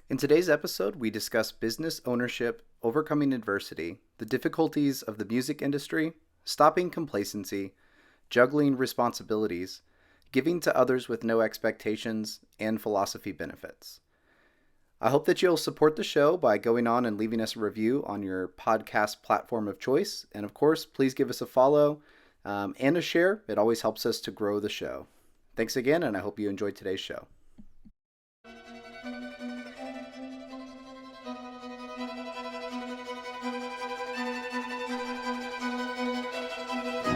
In today's episode, we discuss business ownership, overcoming adversity, the difficulties of the music industry, stopping complacency, juggling responsibilities, giving to others with no expectations, and philosophy benefits. I hope that you'll support the show by going on and leaving us a review on your podcast platform of choice. And of course, please give us a follow and a share. It always helps us to grow the show. Thanks again, and I hope you enjoyed today's show.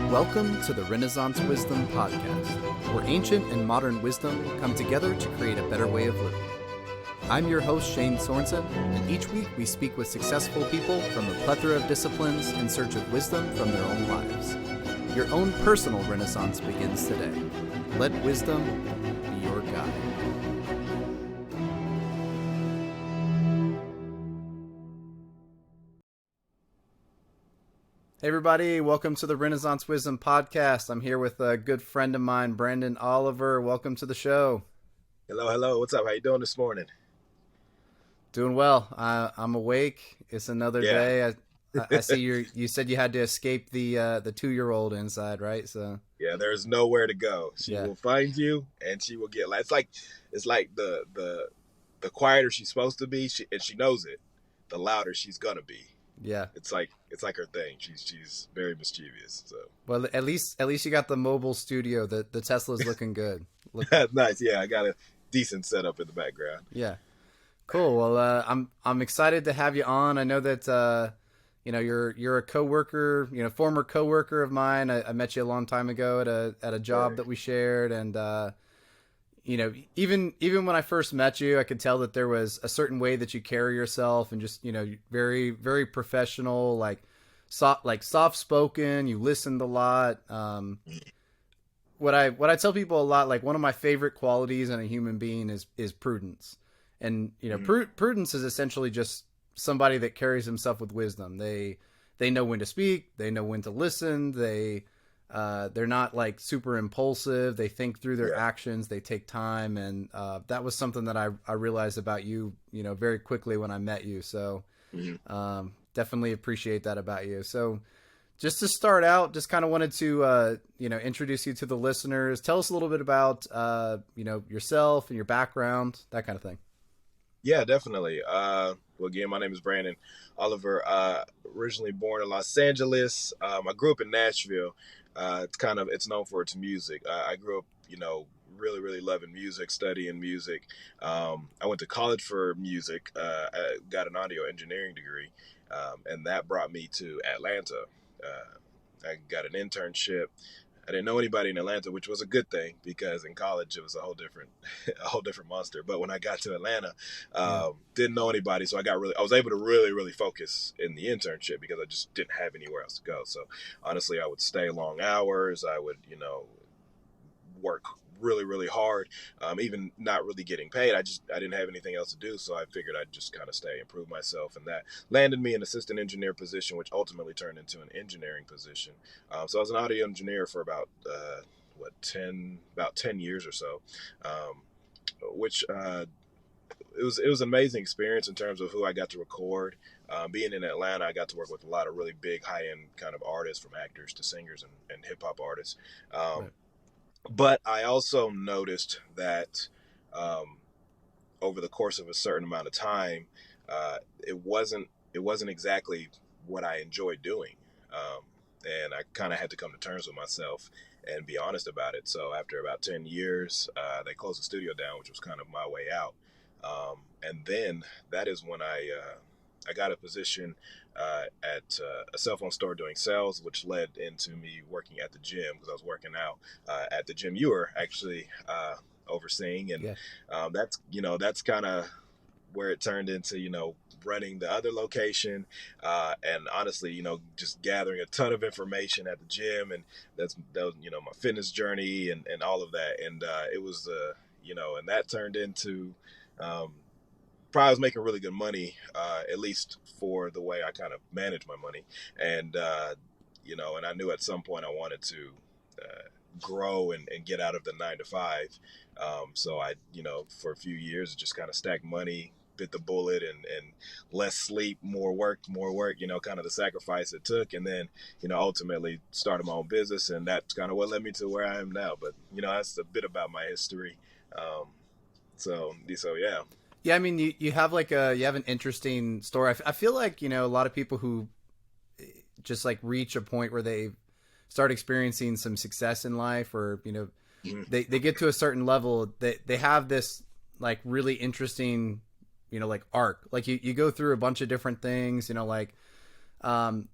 Welcome to the Renaissance Wisdom Podcast, where ancient and modern wisdom come together to create a better way of living. I'm your host, Shane Sorensen, and each week we speak with successful people from a plethora of disciplines in search of wisdom from their own lives. Your own personal Renaissance begins today. Let wisdom be your guide. Hey everybody, welcome to the Renaissance Wisdom Podcast. I'm here with a good friend of mine, Brandon Oliver. Welcome to the show. Hello. What's up? How you doing this morning? Doing well. I'm awake. It's another Yeah. day. I see you said you had to escape the 2-year-old inside, right? So Yeah, there's nowhere to go. She yeah, will find you, and she will get. It's like the quieter she's supposed to be, and she knows it. The louder she's gonna be. yeah. It's like her thing. She's very mischievous. So Well, at least you got the mobile studio. The Tesla's looking good. Look, nice. Yeah, I got a decent setup in the background. yeah, cool. Well, I'm excited to have you on. I know that you're a coworker, former coworker of mine. I met you a long time ago at a job Right. that we shared, and even when I first met you, I could tell that there was a certain way that you carry yourself, and just very very professional, soft spoken. You listened a lot. What I tell people a lot, like one of my favorite qualities in a human being is prudence, and Mhm. prudence is essentially just somebody that carries himself with wisdom. They know when to speak, they know when to listen, they're not like super impulsive. They think through their Yeah. actions. They take time, and that was something that I realized about you, very quickly when I met you. So Mhm. definitely appreciate that about you. So just to start out, just kind of wanted to introduce you to the listeners. Tell us a little bit about yourself and your background, that kind of thing. Yeah, definitely. Well, again, my name is Brandon Oliver. Originally born in Los Angeles. I grew up in Nashville. It's known for its music. I grew up, really, really loving music, studying music. I went to college for music. I got an audio engineering degree, and that brought me to Atlanta. I got an internship. I didn't know anybody in Atlanta, which was a good thing because in college it was a whole different, a whole different monster. But when I got to Atlanta, Yeah. didn't know anybody, so I was able to really, really focus in the internship because I just didn't have anywhere else to go. So honestly, I would stay long hours. I would, work really, really hard, even not really getting paid. I didn't have anything else to do, so I figured I'd just kind of stay, improve myself, and that landed me an assistant engineer position, which ultimately turned into an engineering position. So I was an audio engineer for about about 10 years or so, which it was an amazing experience in terms of who I got to record. Being in Atlanta, I got to work with a lot of really big, high end kind of artists, from actors to singers and hip hop artists. Um, Right. but I also noticed that um, over the course of a certain amount of time, it wasn't exactly what I enjoyed doing, um, and I kind of had to come to terms with myself and be honest about it. So after about 10 years, they closed the studio down, which was kind of my way out. And then that is when I got a position at a cell phone store doing sales, which led into me working at the gym because I was working out at the gym you were actually overseeing, and Yeah. that's kind of where it turned into running the other location, and honestly, just gathering a ton of information at the gym, and that was my fitness journey and all of that, and it was and that turned into um, probably was making really good money, at least for the way I kind of manage my money. And, and I knew at some point I wanted to grow and get out of the 9 to 5. So I, for a few years, just kind of stacked money, bit the bullet, and less sleep, more work, kind of the sacrifice it took. And then, ultimately started my own business. And that's kind of what led me to where I am now. But, that's a bit about my history. Um, so yeah. Yeah, I mean, you have like you have an interesting story. I feel like, a lot of people who just like reach a point where they start experiencing some success in life, or, Mhm. they get to a certain level, they have this like really interesting, like arc. Like you go through a bunch of different things, like, um,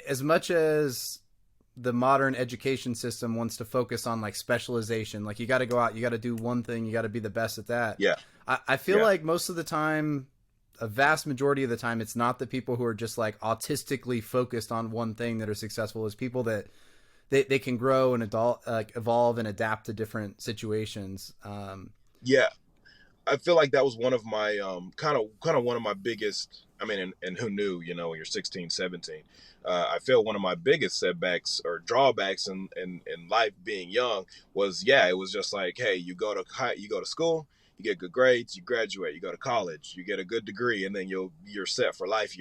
as much as the modern education system wants to focus on like specialization, like you got to go out, you got to do one thing, you got to be the best at that. Yeah. I feel Yeah. like most of the time, a vast majority of the time, it's not the people who are just like autistically focused on one thing that are successful. It's people that they can grow and evolve and adapt to different situations. Yeah. I feel like that was one of my kind of one of my biggest. I mean, and who knew, when you're 16, 17. I feel one of my biggest setbacks or drawbacks in life being young was, yeah, it was just like, hey, you go to school, you get good grades, you graduate, you go to college, you get a good degree, and then you're set for life.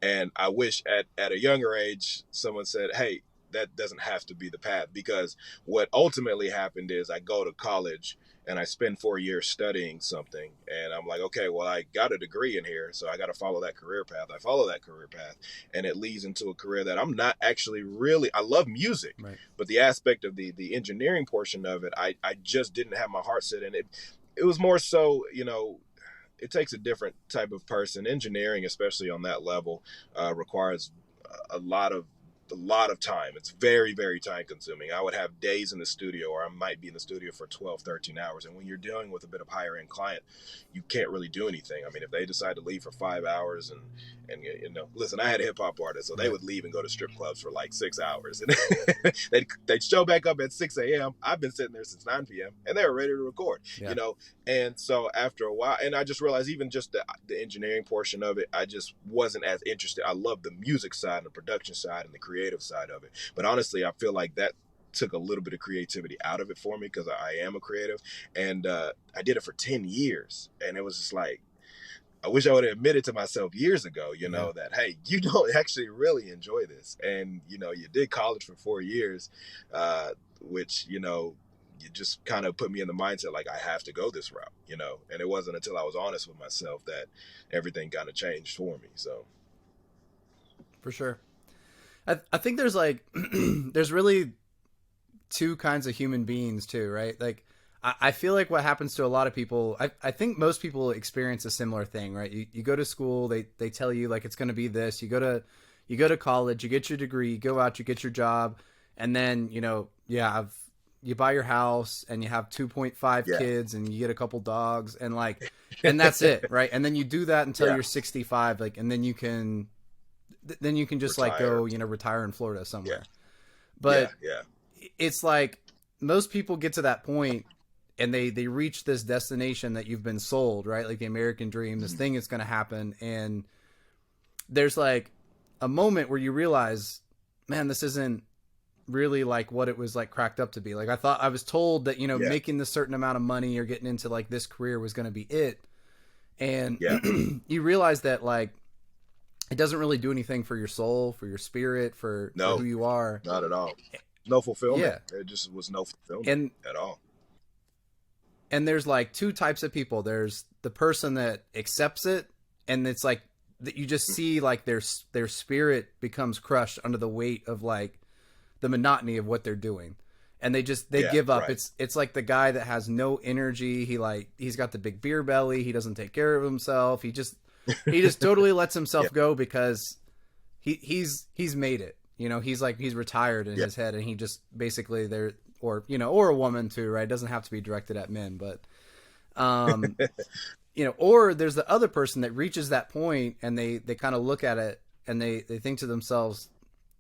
And I wish at a younger age someone said, hey, that doesn't have to be the path, because what ultimately happened is I go to college and I spend 4 years studying something, and I'm like, okay, well, I got a degree in here, so I got to follow that career path. I follow that career path, and it leads into a career that I'm not actually really. I love music, Right. but the aspect of the engineering portion of it, I just didn't have my heart set in it. It was more so, it takes a different type of person. Engineering, especially on that level, requires a lot of time. It's very, very time consuming. I would have days in the studio, or I might be in the studio for 12, 13 hours. And when you're dealing with a bit of higher end client, you can't really do anything. I mean, if they decide to leave for 5 hours, and listen, I had a hip hop artist, so they Right. would leave and go to strip clubs for like 6 hours, and they'd show back up at 6 a.m. I've been sitting there since 9 p.m. and they were ready to record, Yeah. And so after a while, and I just realized, even just the engineering portion of it, I just wasn't as interested. I love the music side and the production side and the creative side of it. But honestly, I feel like that took a little bit of creativity out of it for me, because I am a creative. And I did it for 10 years. And it was just like, I wish I would have admitted to myself years ago, Yeah. that, hey, you don't actually really enjoy this. And, you did college for 4 years, which, you just kind of put me in the mindset like I have to go this route. And it wasn't until I was honest with myself that everything kind of changed for me. So, For sure. I think there's like there's really two kinds of human beings too, right? Like I feel like what happens to a lot of people, I think most people experience a similar thing, right? You go to school, they tell you like it's going to be this. You go to college, you get your degree, you go out, you get your job, and then you buy your house and you have 2.5 yeah, kids and you get a couple dogs and that's it, right? And then you do that until yeah, you're 65, like, and then you can just like retire. go, retire in Florida Yeah, somewhere. yeah, But yeah, it's like most people get to that point and they reach this destination that you've been sold, right? Like the American dream, this thing is going to happen. And there's like a moment where you realize, man, this isn't really like what it was like cracked up to be. Like I was told that, yeah, making this certain amount of money or getting into like this career was going to be it. And yeah. you realize that like, it doesn't really do anything for your soul, for your spirit, for who No, you are. not at all. No fulfillment. Yeah. There just was no fulfillment And at all. there's like two types of people. There's the person that accepts it, and it's like that you just see like their spirit becomes crushed under the weight of like the monotony of what they're doing. And they Yeah, give up. right. It's like the guy that has no energy. He's got the big beer belly. He doesn't take care of himself. He just totally lets Yeah, himself go because he's made it. He's retired in yeah, his head, and he just basically or a woman too, right? It doesn't have to be directed at men, but um, or there's the other person that reaches that point and they kind of look at it and they think to themselves,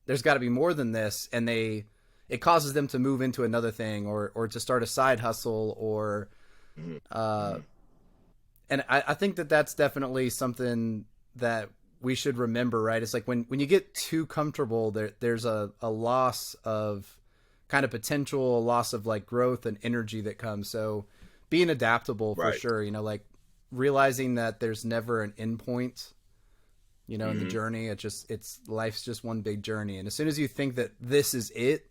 there's got to be more than this, and it causes them to move into another thing or to start a side hustle or mhm, uh, mhm. and I think that that's definitely something that we should remember, right? It's like when you get too comfortable, there's a loss of kind of potential, a loss of like growth and energy that comes. So being adaptable for Right. sure, like realizing that there's never an end point, in the Hmm. journey. It's life's just one big journey. And as soon as you think that this is it,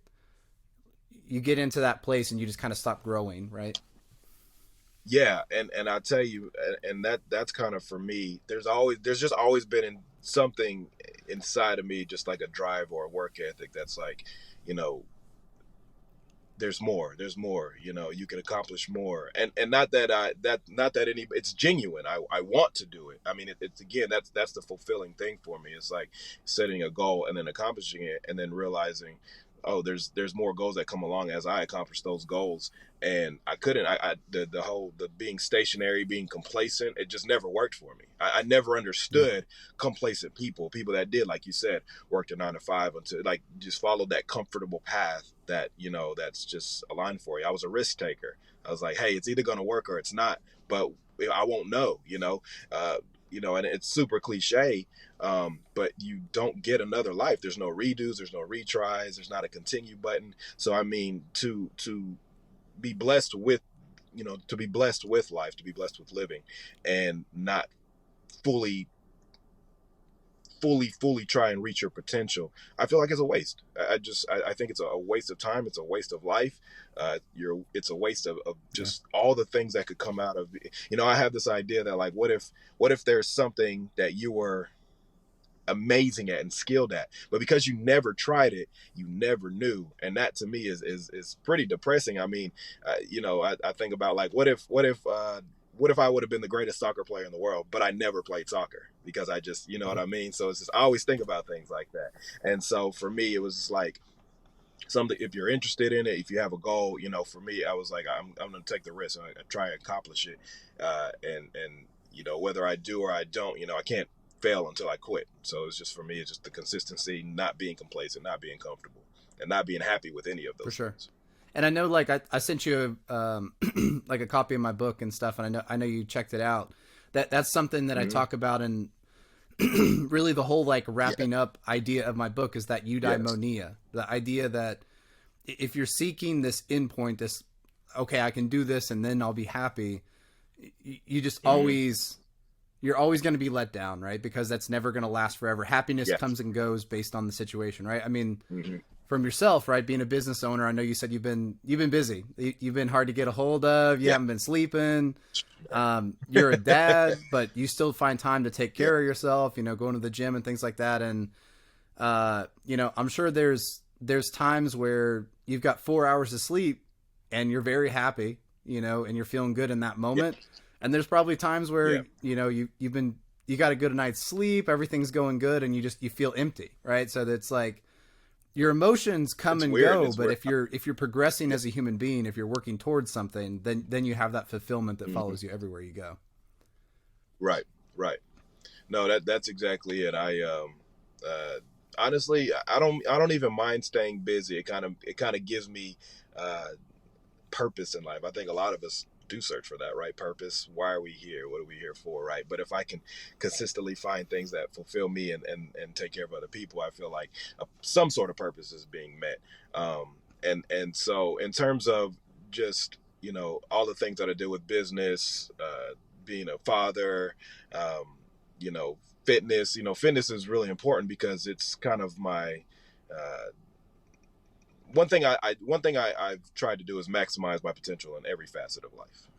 you get into that place and you just kind of stop growing, right? Yeah, and I tell you, and that's kind of for me. There's just always been something inside of me, just like a drive or a work ethic. That's like, you know, there's more, you can accomplish more. And not that not that any, it's genuine. I want to do it. I mean, it's again, that's the fulfilling thing for me. It's like setting a goal and then accomplishing it and then realizing, oh, there's more goals that come along as I accomplish those goals. And I couldn't, the whole, the being stationary, being complacent, it just never worked for me. I never Yeah, understood complacent people that did, like you said, worked a 9 to 5 until, like, just followed that comfortable path that, that's just aligned for you. I was a risk taker. I was like, hey, it's either going to work or it's not, but I won't know, and it's super cliche, but you don't get another life. There's no redos, there's no retries, there's not a continue button. So I mean, to be blessed with, to be blessed with life, to be blessed with living, and not fully fully try and reach your potential, I feel like it's a waste. I think it's a waste of time. It's a waste of life. It's a waste of yeah, just all the things that could come out of, I have this idea that, like, what if there's something that you were amazing at and skilled at, but because you never tried it, you never knew. And that to me is pretty depressing. I mean, I think about, like, what if I would have been the greatest soccer player in the world, but I never played soccer because I just, what mhm, I mean? So it's just, I always think about things like that. And so for me, it was just like something, if you're interested in it, if you have a goal, for me, I was like, I'm going to take the risk and I try and accomplish it. And whether I do or I don't, I can't fail until I quit. So it's just, for me, it's just the consistency, not being complacent, not being comfortable, and not being happy with any of for those sure. things. And I know, like, I sent you like a copy of my book and stuff, and I know you checked it out. That's something that I Hmm. talk about, and really the whole, like, Yeah. wrapping up idea of my book is that Yes. eudaimonia, the idea that if you're seeking this endpoint, this, okay, I can do this and then I'll be happy, you just Hmm. always, you're always going to be let down, right? Because that's never going to last forever. Happiness Yes. comes and goes based on the situation, right? I mean, Hmm. from yourself, right? Being a business owner, I know you said you've been busy. You've been hard to get a hold of. You Yeah. haven't been sleeping. You're a dad, but you still find time to take Yeah. care of yourself. Going to the gym and things like that. And I'm sure there's times where you've got 4 hours of sleep, and you're very happy, and you're feeling good in that Yeah. moment. And there's probably times where Yeah. you got a good night's sleep, everything's going good, and you feel empty, right? So that's like your emotions come It's and weird. go, It's but weird. if you're progressing Yeah. as a human being, if you're working towards something, then you have that fulfillment that Hmm. follows you everywhere you go. Right. Right. No, that's exactly it. Uh, honestly, I don't even mind staying busy. It kind of gives me uh, purpose in life. I think a lot of us do search for that, right? Purpose. Why are we here? What are we here for, right? But if I can consistently find things that fulfill me and take care of other people, I feel like some sort of purpose is being met. And so in terms of just, all the things that I do with business, being a father, um, you know, fitness. Fitness is really important because it's kind of my uh, I've tried to do is maximize my potential in every facet of life,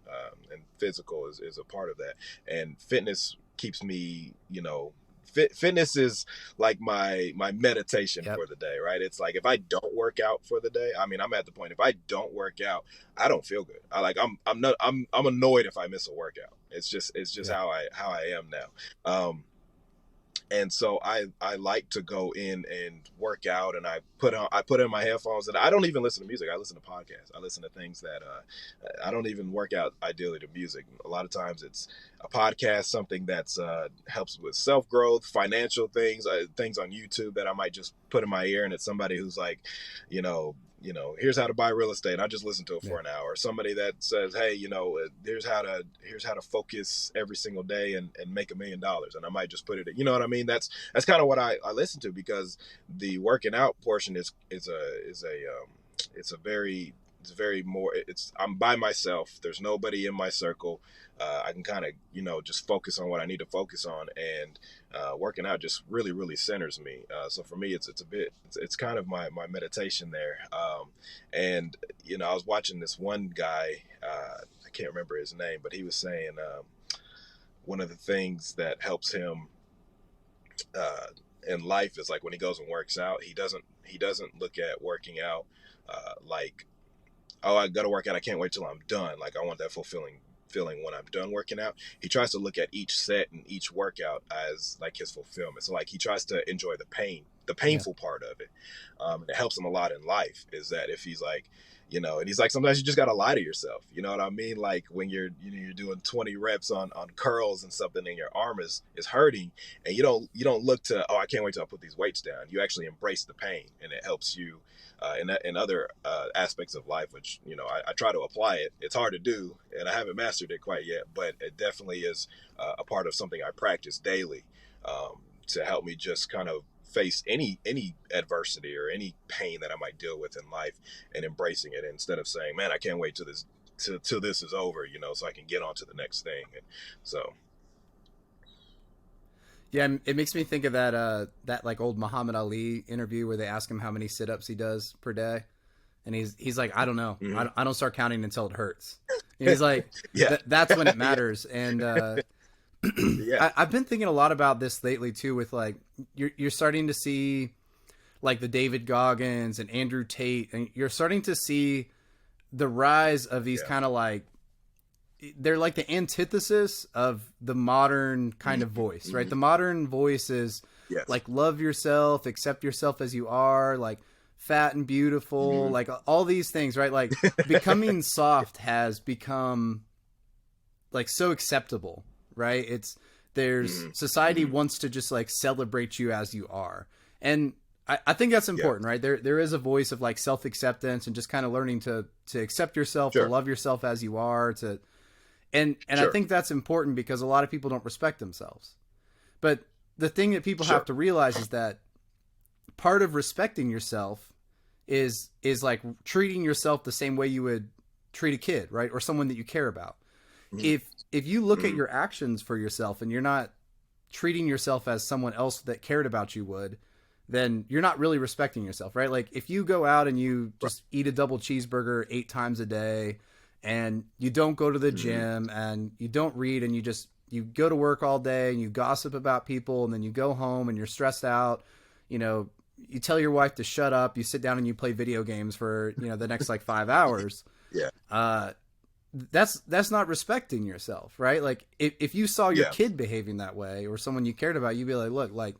and physical is a part of that. And fitness keeps me, fitness is like my meditation Yep. for the day, right? It's like if I don't work out for the day, I mean, I'm at the point, if I don't work out, I don't feel good. I'm annoyed if I miss a workout. It's just Yeah. how I am now. And so I like to go in and work out, and I put in my headphones, and I don't even listen to music. I listen to podcasts. I listen to things that I don't even work out ideally to music. A lot of times it's a podcast, something that's helps with self growth, financial things, things on YouTube that I might just put in my ear, and it's somebody who's like, here's how to buy real estate. I just listen to it Yeah. for an hour. Somebody that says, hey, here's how to focus every single day and make $1 million, and I might just put it. You know what I mean? That's kind of what I listen to, because the working out portion is a it's a very it's very more, I'm by myself. There's nobody in my circle. I can kind of, just focus on what I need to focus on, and working out just really, really centers me. So for me, it's kind of my meditation there. And I was watching this one guy, I can't remember his name, but he was saying one of the things that helps him uh, in life is like when he goes and works out, he doesn't look at working out like, oh, I got to work out, I can't wait till I'm done. Like, I want that fulfilling feeling when I'm done working out. He tries to look at each set and each workout as like his fulfillment. So like he tries to enjoy the Yeah. painful part of it. And it helps him a lot in life, is that if he's like, and he's like, sometimes you just got to lie to yourself. You know what I mean? Like when you're doing 20 reps on curls and something, and your arm is hurting, and you don't look to, oh, I can't wait till I put these weights down. You actually embrace the pain, and it helps you in other aspects of life, which I try to apply it. It's hard to do, and I haven't mastered it quite yet, but it definitely is a part of something I practice daily, to help me just kind of face any adversity or any pain that I might deal with in life, and embracing it instead of saying, "Man, I can't wait till this is over," so I can get on to the next thing. And so, Yeah, it makes me think of that like old Muhammad Ali interview where they ask him how many sit-ups he does per day, and he's like, I don't know, mhm. I don't start counting until it hurts. And he's like, Yeah, that's when it yeah, matters. And yeah, I've been thinking a lot about this lately too, with like you're starting to see like the David Goggins and Andrew Tate, and you're starting to see the rise of these yeah, kind of like, they're like the antithesis of the modern kind mhm, of voice, right? mhm. The modern voice is Yes, like love yourself, accept yourself as you are, like fat and beautiful, mhm. like all these things, right? Like becoming soft has become like so acceptable, right? It's there's Mhm, society mhm. wants to just like celebrate you as you are. And I think that's Yeah, important, right? There is a voice of like self acceptance and just kind of learning to accept yourself, to sure, love yourself as you are, to and I sure, think that's important because a lot of people don't respect themselves. But the thing that people have sure. to realize is that part of respecting yourself is like treating yourself the same way you would treat a kid, right? Or someone that you care about. Mhm, If you look at mhm. your actions for yourself and you're not treating yourself as someone else that cared about you would, then you're not really respecting yourself, right? Like if you go out and you Right. just eat a double cheeseburger 8 times a day, and you don't go to the Mhm. gym and you don't read, and you go to work all day and you gossip about people, and then you go home and you're stressed out, you know, you tell your wife to shut up, you sit down and you play video games for, the next like 5 hours. Yeah, uh that's not respecting yourself, right? Like if you saw your yeah, kid behaving that way or someone you cared about, you'd be like, look, like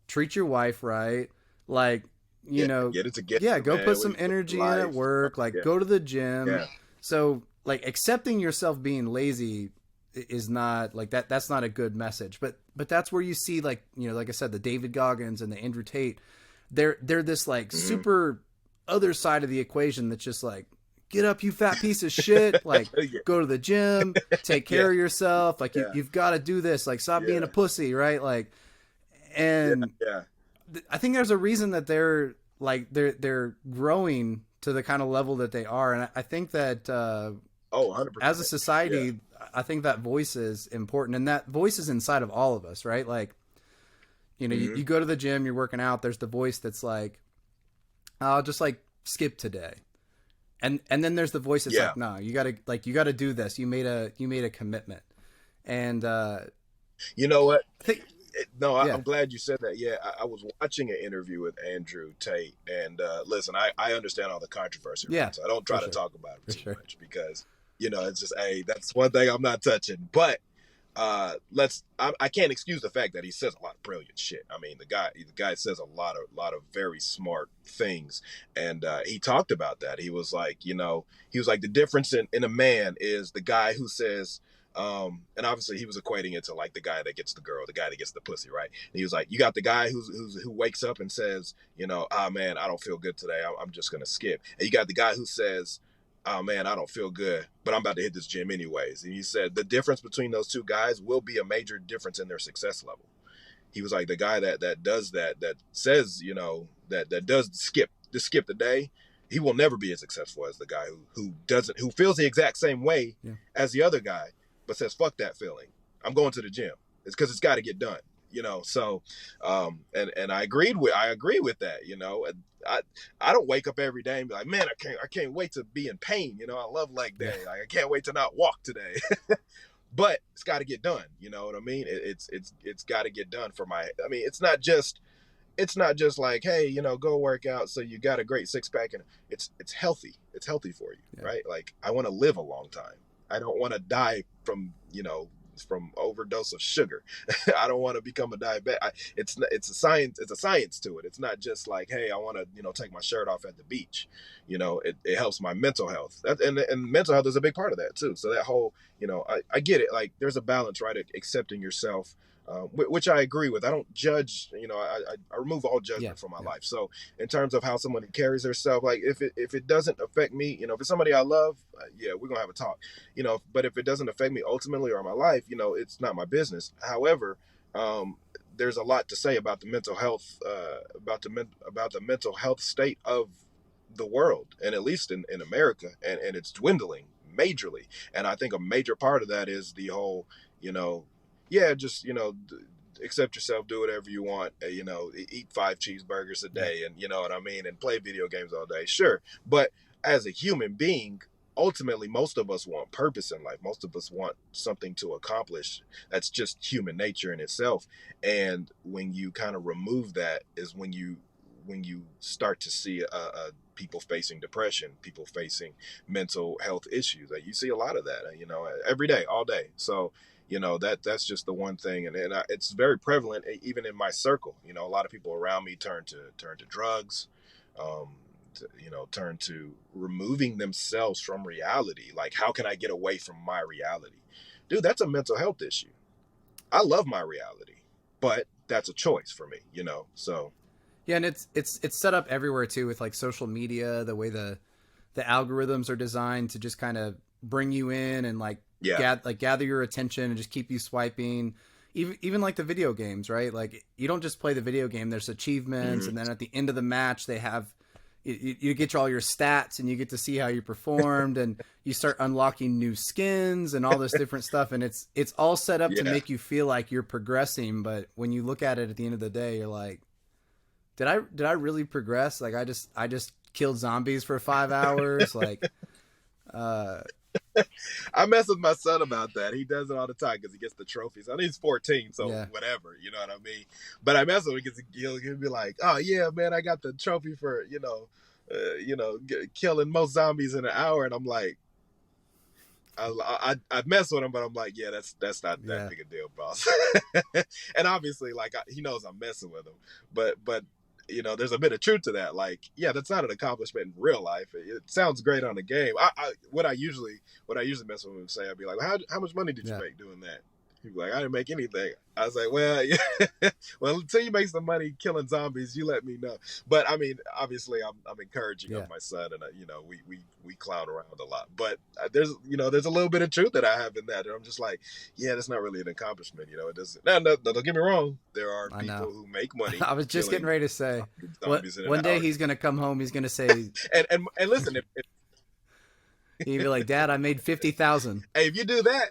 treat your wife right, like, you yeah. know, Get it yeah, together, go put man. What some are you doing in energy in at life? work, like Yeah, go to the gym. yeah. So like accepting yourself being lazy is not like that's not a good message. But that's where you see, like, like I said, the David Goggins and the Andrew Tate, they're this like Hmm. super other side of the equation that's just like, get up, you fat piece of shit, like Yeah, go to the gym, take yeah, care of yourself, like yeah, you've got to do this, like stop being a yeah, pussy, right? Like, yeah, and yeah. I think there's a reason that they're growing to the kind of level that they are. And I think that Oh, as a 100%. Yeah. society, I think that voice is important, and that voice is inside of all of us, right? Like, Hmm. you go to the gym, you're working out, there's the voice that's like, I'll just like skip today. And then there's the voice that's Yeah. like, no, you gotta do this. You made a commitment. And You know what? I think, No, yeah, I'm glad you said that. Yeah, I was watching an interview with Andrew Tate, and listen, I understand all the controversy around yeah, it, so I don't for try to sure, talk about it for too sure. much because it's just, hey, that's one thing I'm not touching. But I can't excuse the fact that he says a lot of brilliant shit. I mean, the guy says a lot of very smart things, and he talked about that. He was like the difference in a man is the guy who says. And obviously he was equating it to like the guy that gets the girl, the guy that gets the pussy, right? And he was like, you got the guy who wakes up and says, ah, man, I don't feel good today. I'm just gonna skip. And you got the guy who says, oh man, I don't feel good, but I'm about to hit this gym anyways. And he said the difference between those two guys will be a major difference in their success level. He was like the guy that does that says, that does skip the day. he will never be as successful as the guy who feels the exact same way Yeah. as the other guy, but says, fuck that feeling. I'm going to the gym. It's because it's got to get done. So and I agree with that. I I don't wake up every day and be like, man, I can't wait to be in pain. I love leg day. Yeah. Like, I can't wait to not walk today. But it's got to get done. You know what I mean? It's got to get done for my. I mean, it's not just like, hey, go work out so you got a great six pack, and it's healthy. It's healthy for you, Yeah. right? Like, I want to live a long time. I don't want to die from overdose of sugar. I don't want to become a diabetic. It's a science. It's a science to it. It's not just like, hey, I want to take my shirt off at the beach. It helps my mental health, and mental health is a big part of that too. So that whole, I get it. Like, there's a balance, right? Accepting yourself. Which I agree with. I don't judge. I remove all judgment from my life. So in terms of how someone carries herself, like, if it doesn't affect me, if it's somebody I love, yeah, we're gonna have a talk. But if it doesn't affect me ultimately or my life, it's not my business. However, there's a lot to say about the mental health, about the mental health state of the world, and at least in America, and it's dwindling majorly. And I think a major part of that is the whole, yeah, just accept yourself, do whatever you want, eat 5 cheeseburgers a day, and you know what I mean, and play video games all day, sure. But as a human being, ultimately, most of us want purpose in life. Most of us want something to accomplish. That's just human nature in itself. And when you kind of remove that, is when you start to see people facing depression, people facing mental health issues. Like, you see a lot of that, every day, all day. So that's just the one thing, and it's very prevalent even in my circle. A lot of people around me turn to drugs, turn to removing themselves from reality. Like, how can I get away from my reality? Dude, that's a mental health issue. I love my reality, but that's a choice for me. So Yeah, and it's set up everywhere too, with like social media, the way the algorithms are designed to just kind of bring you in and like yeah, gather your attention and just keep you swiping. Even like the video games, right? Like, you don't just play the video game. There's achievements, mm-hmm. and then at the end of the match, they have you get all your stats, and you get to see how you performed, and you start unlocking new skins and all this different stuff. And it's all set up to Yeah. make you feel like you're progressing. But when you look at it at the end of the day, you're like, did I really progress? Like, I just killed zombies for 5 hours. Like, I mess with my son about that. He does it all the time because he gets the trophies. I mean, he's 14, so yeah, whatever, you know what I mean? But I mess with him because he'll be like, oh, yeah, man, I got the trophy for, killing most zombies in an hour. And I'm like, I mess with him, but I'm like, yeah, that's not that yeah, big a deal, boss. And obviously, like, he knows I'm messing with him, but there's a bit of truth to that. Like, yeah, that's not an accomplishment in real life. It sounds great on the game. What I usually mess with him and say, I'd be like, well, how much money did you yeah. make doing that? He'd be like, I didn't make anything. I was like, well, yeah. Well, until you make some money killing zombies, you let me know. But I mean, obviously, I'm encouraging Yeah. of my son, and we clown around a lot. But there's a little bit of truth that I have in that. And I'm just like, yeah, that's not really an accomplishment. It doesn't. No, don't get me wrong. There are I know. people who make money I was just getting killing ready to say, zombies in an one day hour. he's gonna come home. He's gonna say, And listen, he'd be like, "Dad, I made 50,000." hey, if you do that,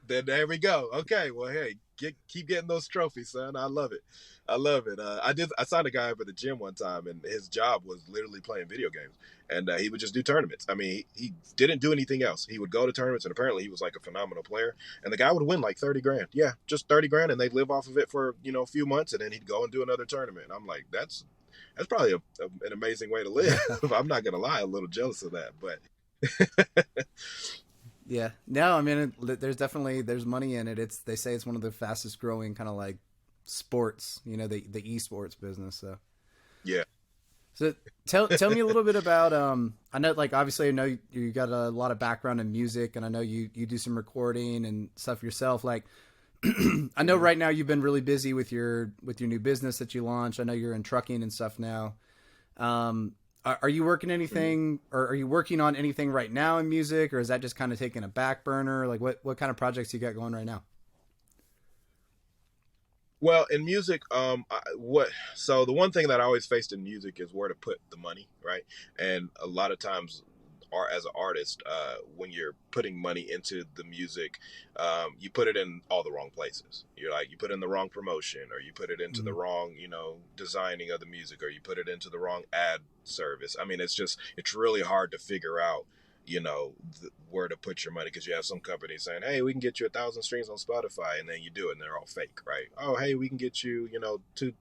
then there we go. Okay, well, hey, keep getting those trophies, son. I love it. I love it. I signed a guy up at the gym one time, and his job was literally playing video games, and he would just do tournaments. I mean, he didn't do anything else. He would go to tournaments, and apparently he was like a phenomenal player. And the guy would win like 30 grand. Yeah, just 30 grand, and they'd live off of it for a few months, and then he'd go and do another tournament. And I'm like, that's probably an amazing way to live. Yeah. I'm not gonna lie, a little jealous of that, but Yeah. No, I mean, there's money in it. They say it's one of the fastest growing kind of like sports. The esports business. yeah. So tell me a little bit about I know, like, obviously I know you got a lot of background in music, and I know you do some recording and stuff yourself. Like, I know right now you've been really busy with your new business that you launched. I know you're in trucking and stuff now. Are you working anything, or are you working on anything right now in music, or is that just kind of taking a back burner? Like, what kind of projects you got going right now? Well, in music, so the one thing that I always faced in music is where to put the money, right? And a lot of times, as an artist, when you're putting money into the music, you put it in all the wrong places. You're like, you put in the wrong promotion, or you put it into the Mhm. wrong, designing of the music, or you put it into the wrong ad service. I mean, it's really hard to figure out where to put your money, because you have some companies saying, hey, we can get you 1,000 streams on Spotify, and then you do it and they're all fake, right? Oh, hey, we can get you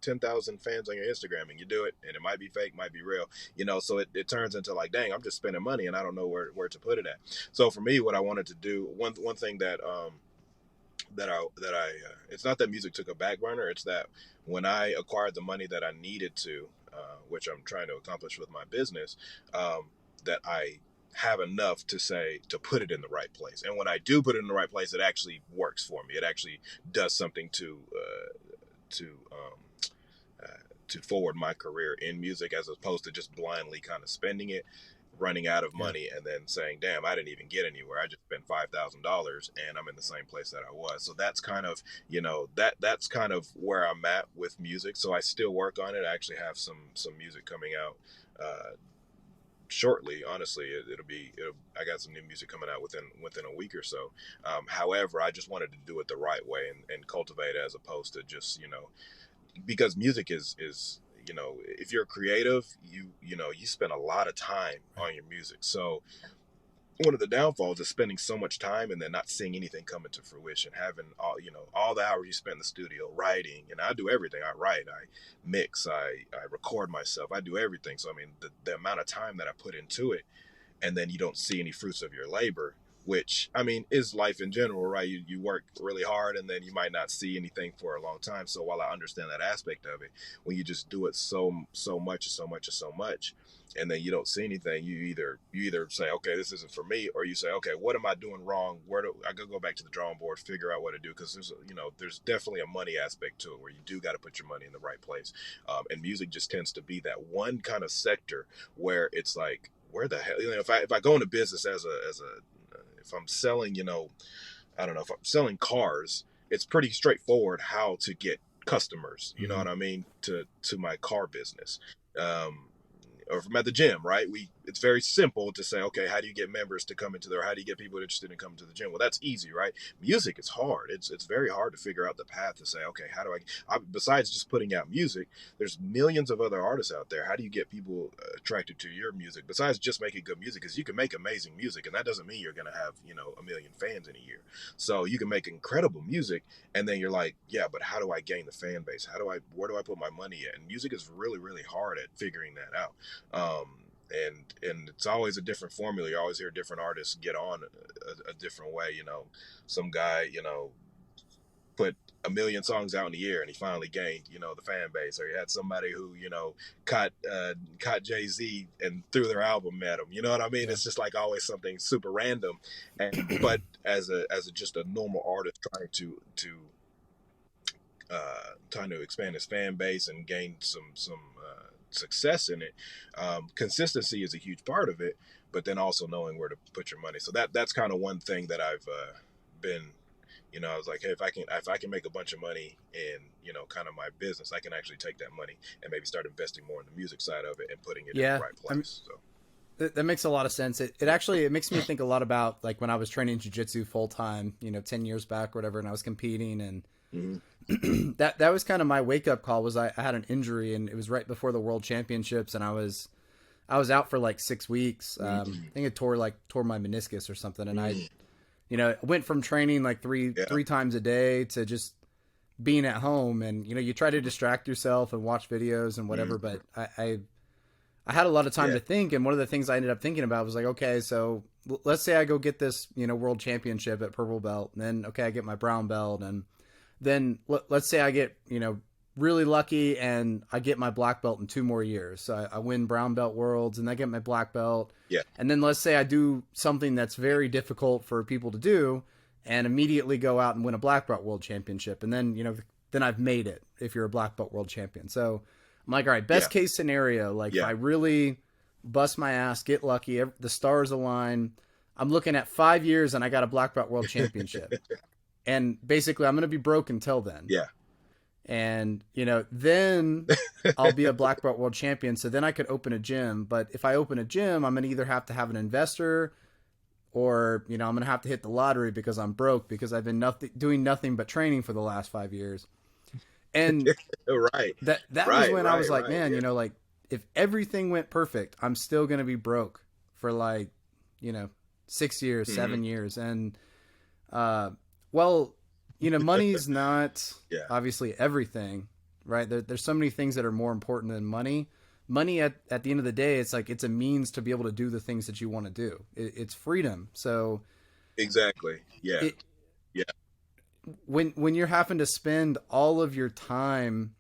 10,000 fans on your Instagram, and you do it and it might be fake, might be real, so it turns into like, dang, I'm just spending money and I don't know where to put it at. So for me, what I wanted to do, one thing that I it's not that music took a back burner, it's that when I acquired the money that I needed to, which I'm trying to accomplish with my business, that I have enough to put it in the right place. And when I do put it in the right place, it actually works for me. It actually does something to to forward my career in music, as opposed to just blindly kind of spending it, running out of Yeah. money, and then saying, damn, I didn't even get anywhere. I just spent $5,000 and I'm in the same place that I was. So that's kind of, that's kind of where I'm at with music. So I still work on it. I actually have some music coming out shortly. Honestly, I got some new music coming out within a week or so. However, I just wanted to do it the right way, and cultivate it, as opposed to just, because music is, if you're creative, you spend a lot of time Right. on your music. So one of the downfalls is spending so much time and then not seeing anything come into fruition, having all the hours you spend in the studio writing. And I do everything. I write, I mix, I record myself, I do everything. So I mean, the amount of time that I put into it, and then you don't see any fruits of your labor, which I mean is life in general, right? You work really hard and then you might not see anything for a long time. So while I understand that aspect of it, when you just do it so much, and then you don't see anything, you either say, okay, this isn't for me, or you say, okay, what am I doing wrong? Where do I go back to the drawing board, figure out what to do? Because there's definitely a money aspect to it, where you do got to put your money in the right place. And music just tends to be that one kind of sector where it's like, where the hell, if I go into business as a if I'm selling, I don't know, if I'm selling cars, it's pretty straightforward how to get customers, you know Hmm. what I mean, to my car business. um or if I'm at the gym, right? It's very simple to say, okay, how do you get members to come into there? How do you get people interested in coming to the gym? Well, that's easy, right? Music is hard. It's very hard to figure out the path to say, okay, how do besides just putting out music, there's millions of other artists out there. How do you get people attracted to your music besides just making good music? Because you can make amazing music, and that doesn't mean you're going to have, a million fans in a year. So you can make incredible music, and then you're like, yeah, but how do I gain the fan base? Where do I put my money at? And music is really, really hard at figuring that out. And it's always a different formula. You always hear different artists get on a different way. Some guy, put a million songs out in a year, and he finally gained, the fan base. Or you had somebody who, caught Jay-Z and threw their album at him. You know what I mean? Yeah. It's just like always something super random. And but as a just a normal artist trying to expand his fan base and gain some success in it. Consistency is a huge part of it, but then also knowing where to put your money. So that's kind of one thing that I've been. I was like, hey, if I can make a bunch of money in kind of my business, I can actually take that money and maybe start investing more in the music side of it and putting it in the Yeah. right place. So That makes a lot of sense. It makes me think a lot about like when I was training jujitsu full time, 10 years back or whatever, and I was competing, and mm-hmm. that was kind of my wake up call. Was I had an injury, and it was right before the World Championships, and I was out for like 6 weeks. I think it tore my meniscus or something, and I Mm-hmm. went from training like three Yeah, three times a day to just being at home, and you try to distract yourself and watch videos and whatever, mm-hmm. but I had a lot of time Yeah, to think, and one of the things I ended up thinking about was like, okay, so let's say I go get this, world championship at purple belt, and then okay, I get my brown belt, and then let's say I get, really lucky and I get my black belt in 2 more years. So I win brown belt worlds and I get my black belt, yeah, and then let's say I do something that's very difficult for people to do, and immediately go out and win a black belt world championship, and then then I've made it if you're a black belt world champion. So I'm like, all right, yeah, best case scenario, like if yeah. I really bust my ass, get lucky, the stars align, I'm looking at 5 years and I got a black belt world championship. And basically, I'm going to be broke until then. Yeah, And, then I'll be a black belt world champion. So then I could open a gym. But if I open a gym, I'm going to either have to have an investor, or, I'm going to have to hit the lottery because I'm broke, because I've been doing nothing but training for the last 5 years. And Right, that was right, when I was right, like, right. man, Yeah. like, if everything went perfect, I'm still going to be broke for like, you know, 6 years, Hmm. 7 years. And, uh, well, money's not Yeah. obviously everything, right? There's so many things that are more important than money. Money at the end of the day, it's like it's a means to be able to do the things that you want to do. It's freedom. So Exactly. Yeah. it Yeah. when you're having to spend all of your time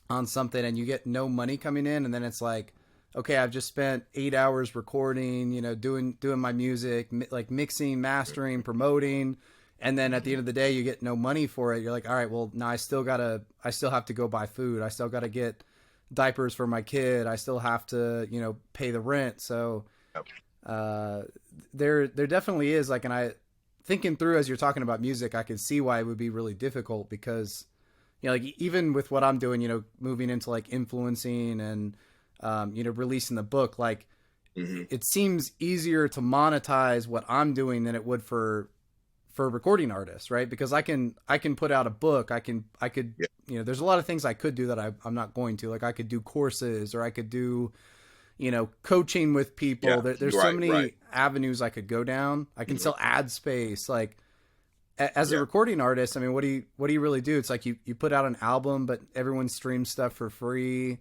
on something and you get no money coming in, and then it's like, okay, I've just spent 8 hours recording, doing my music, like mixing, mastering, promoting, and then at the Hmm. end of the day you get no money for it. You're like, all right, well, now I still have to go buy food, I still got to get diapers for my kid, I still have to pay the rent. So uh there definitely is like, and I thinking through as you're talking about music, I could see why it would be really difficult, because like even with what I'm doing, moving into like influencing and releasing the book, like Hmm. it seems easier to monetize what I'm doing than it would for recording artists, right? Because I can put out a book, I could Yeah. there's a lot of things I could do that I'm not going to. Like I could do courses, or I could do coaching with people. Yeah. There's so Right. Right. many avenues I could go down. I can Hmm. sell ad space. Like as a Yeah. recording artist, I mean, what do you really do? It's like you put out an album, but everyone streams stuff for free.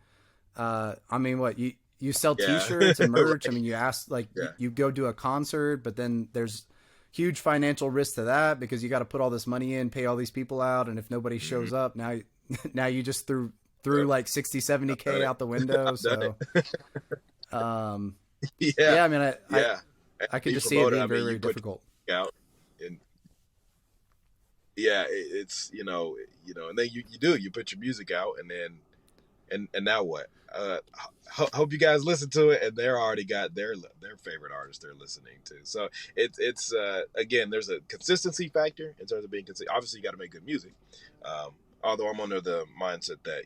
I mean, what you sell Yeah. T-shirts and merch. I Right. mean, you ask, like Yeah. you go do a concert, but then there's huge financial risk to that, because you got to put all this money in, pay all these people out, and if nobody Hmm. shows up, now now you just threw Yep. like 60, 70 I've done k it. out the window. I've done So it. um, Yeah. yeah, I mean, I Yeah. And I could you just see it promote it. being I very, mean, you very put difficult. out, and yeah, it's and then you put your music out, and then and now what? Hope you guys listen to it, and they're already got their favorite artist they're listening to. So it's again, there's a consistency factor in terms of being consistent. Obviously, you got to make good music. Um, although I'm under the mindset that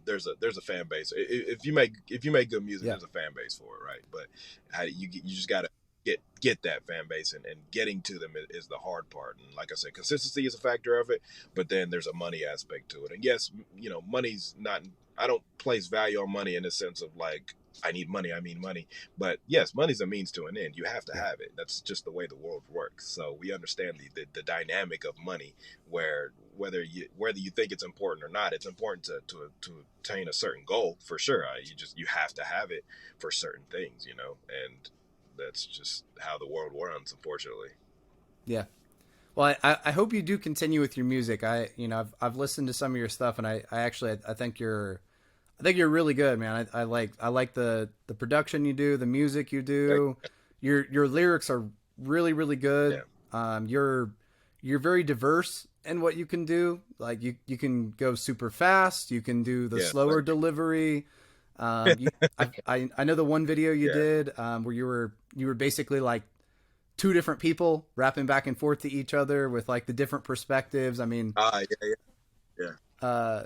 there's a fan base. If you make good music, Yeah, there's a fan base for it, right? But you just gotta get that fan base, and getting to them is the hard part. And like I said, consistency is a factor of it, but then there's a money aspect to it. And yes, money's not. I don't place value on money in the sense of like I need money. I mean money, but yes, money's a means to an end. You have to yeah, have it. That's just the way the world works. So we understand the dynamic of money, where whether you think it's important or not, it's important to attain a certain goal for sure. You have to have it for certain things, and that's just how the world runs, unfortunately. yeah. Well, I hope you do continue with your music. I've listened to some of your stuff, and I actually I think you're really good, man. I like the production you do, the music you Like, do. Your lyrics are really, really good. yeah, You're very diverse in what you can do. Like you can go super fast. You can do the yeah, slower thank you. delivery. I know the one video you Yeah. did, where you were basically like two different people rapping back and forth to each other with like the different perspectives. I mean, Ah, yeah, yeah, yeah. uh,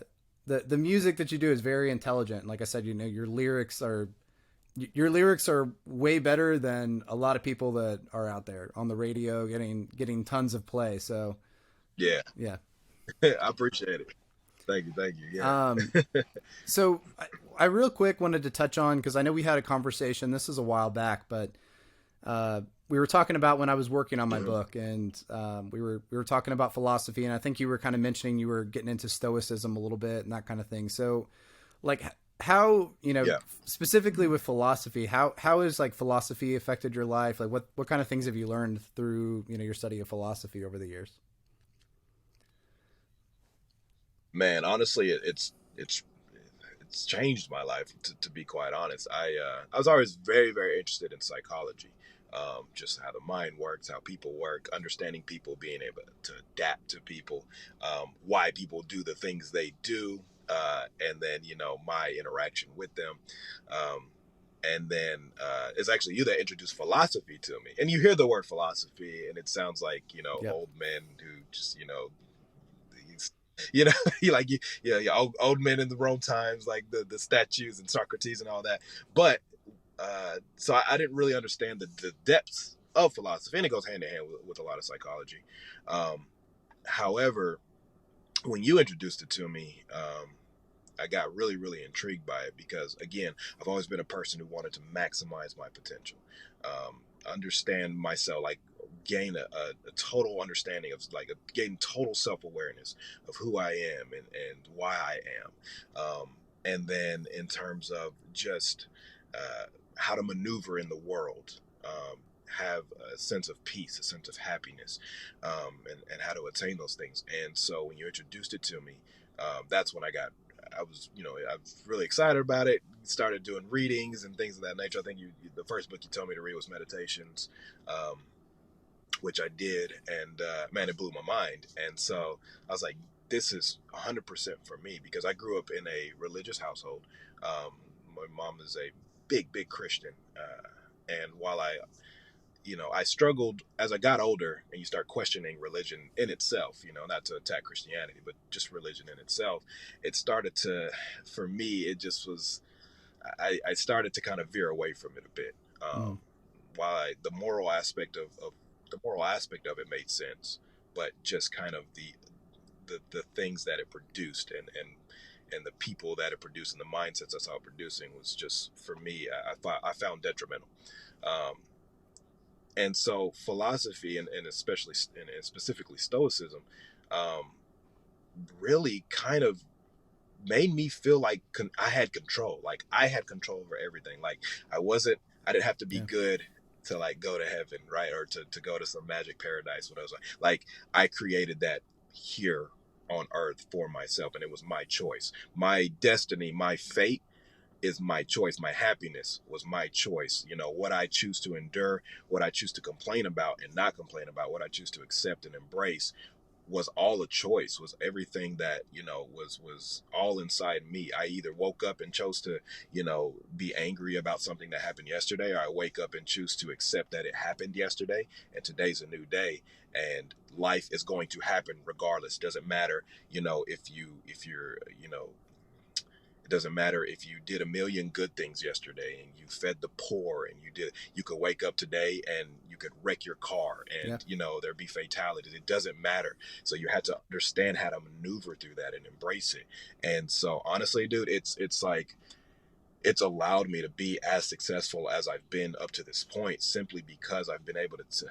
the music that you do is very intelligent. Like I said, your lyrics are way better than a lot of people that are out there on the radio getting tons of play. So Yeah. yeah. I appreciate it. Thank you. Um, Yeah. so I real quick wanted to touch on, because I know we had a conversation. This is a while back, but we were talking about when I was working on my Mhm. book, and we were talking about philosophy, and I think you were kind of mentioning you were getting into stoicism a little bit and that kind of thing. So, like, how Yeah. specifically with philosophy, how has like philosophy affected your life? Like, what kind of things have you learned through your study of philosophy over the years? Man, honestly, it's changed my life, to be quite honest. I was always very, very interested in psychology, just how the mind works, how people work, understanding people, being able to adapt to people, why people do the things they do, and then my interaction with them. Um, and then it's actually you that introduced philosophy to me. And you hear the word philosophy, and it sounds like Yep. old men who just you know, you like old men in the Rome times, like the statues and Socrates and all that. But so I didn't really understand the depths of philosophy, and it goes hand in hand with a lot of psychology. However, when you introduced it to me, I got really, really intrigued by it because, again, I've always been a person who wanted to maximize my potential, understand myself, like gain a total understanding of, like, gain total self awareness of who I am and why I am. And then in terms of just uh, how to maneuver in the world. Have a sense of peace, a sense of happiness, and how to attain those things. And so when you introduced it to me, that's when I was, I was really excited about it. Started doing readings and things of that nature. I think the first book you told me to read was Meditations, um, which I did, and man, it blew my mind. And so I was like, this is 100% for me because I grew up in a religious household. My mom is a big, big Christian, and while I struggled as I got older and you start questioning religion in itself, not to attack Christianity, but just religion in itself. It started to, for me, it just was, I started to kind of veer away from it a bit. Mm. While the moral aspect of it made sense, but just kind of the things that it produced and the people that it produced and the mindsets I saw it producing was just, for me, I found detrimental. Um, and so philosophy and especially and specifically stoicism um, really kind of made me feel like I had control, like I had control over everything. Like I didn't have to be Yeah. good to like go to heaven, right, or to go to some magic paradise. What I was like I created that here on earth for myself, and it was my choice, my destiny, my fate is my choice. My happiness was my choice. What I choose to endure, what I choose to complain about and not complain about, what I choose to accept and embrace was all a choice, was everything that, was all inside me. I either woke up and chose to, be angry about something that happened yesterday, or I wake up and choose to accept that it happened yesterday and today's a new day and life is going to happen regardless. Doesn't matter, if you're, it doesn't matter if you did a million good things yesterday and you fed the poor and you could wake up today and you could wreck your car Yeah. and, there'd be fatalities. It doesn't matter. So you had to understand how to maneuver through that and embrace it. And so honestly, dude, it's like, it's allowed me to be as successful as I've been up to this point simply because I've been able to.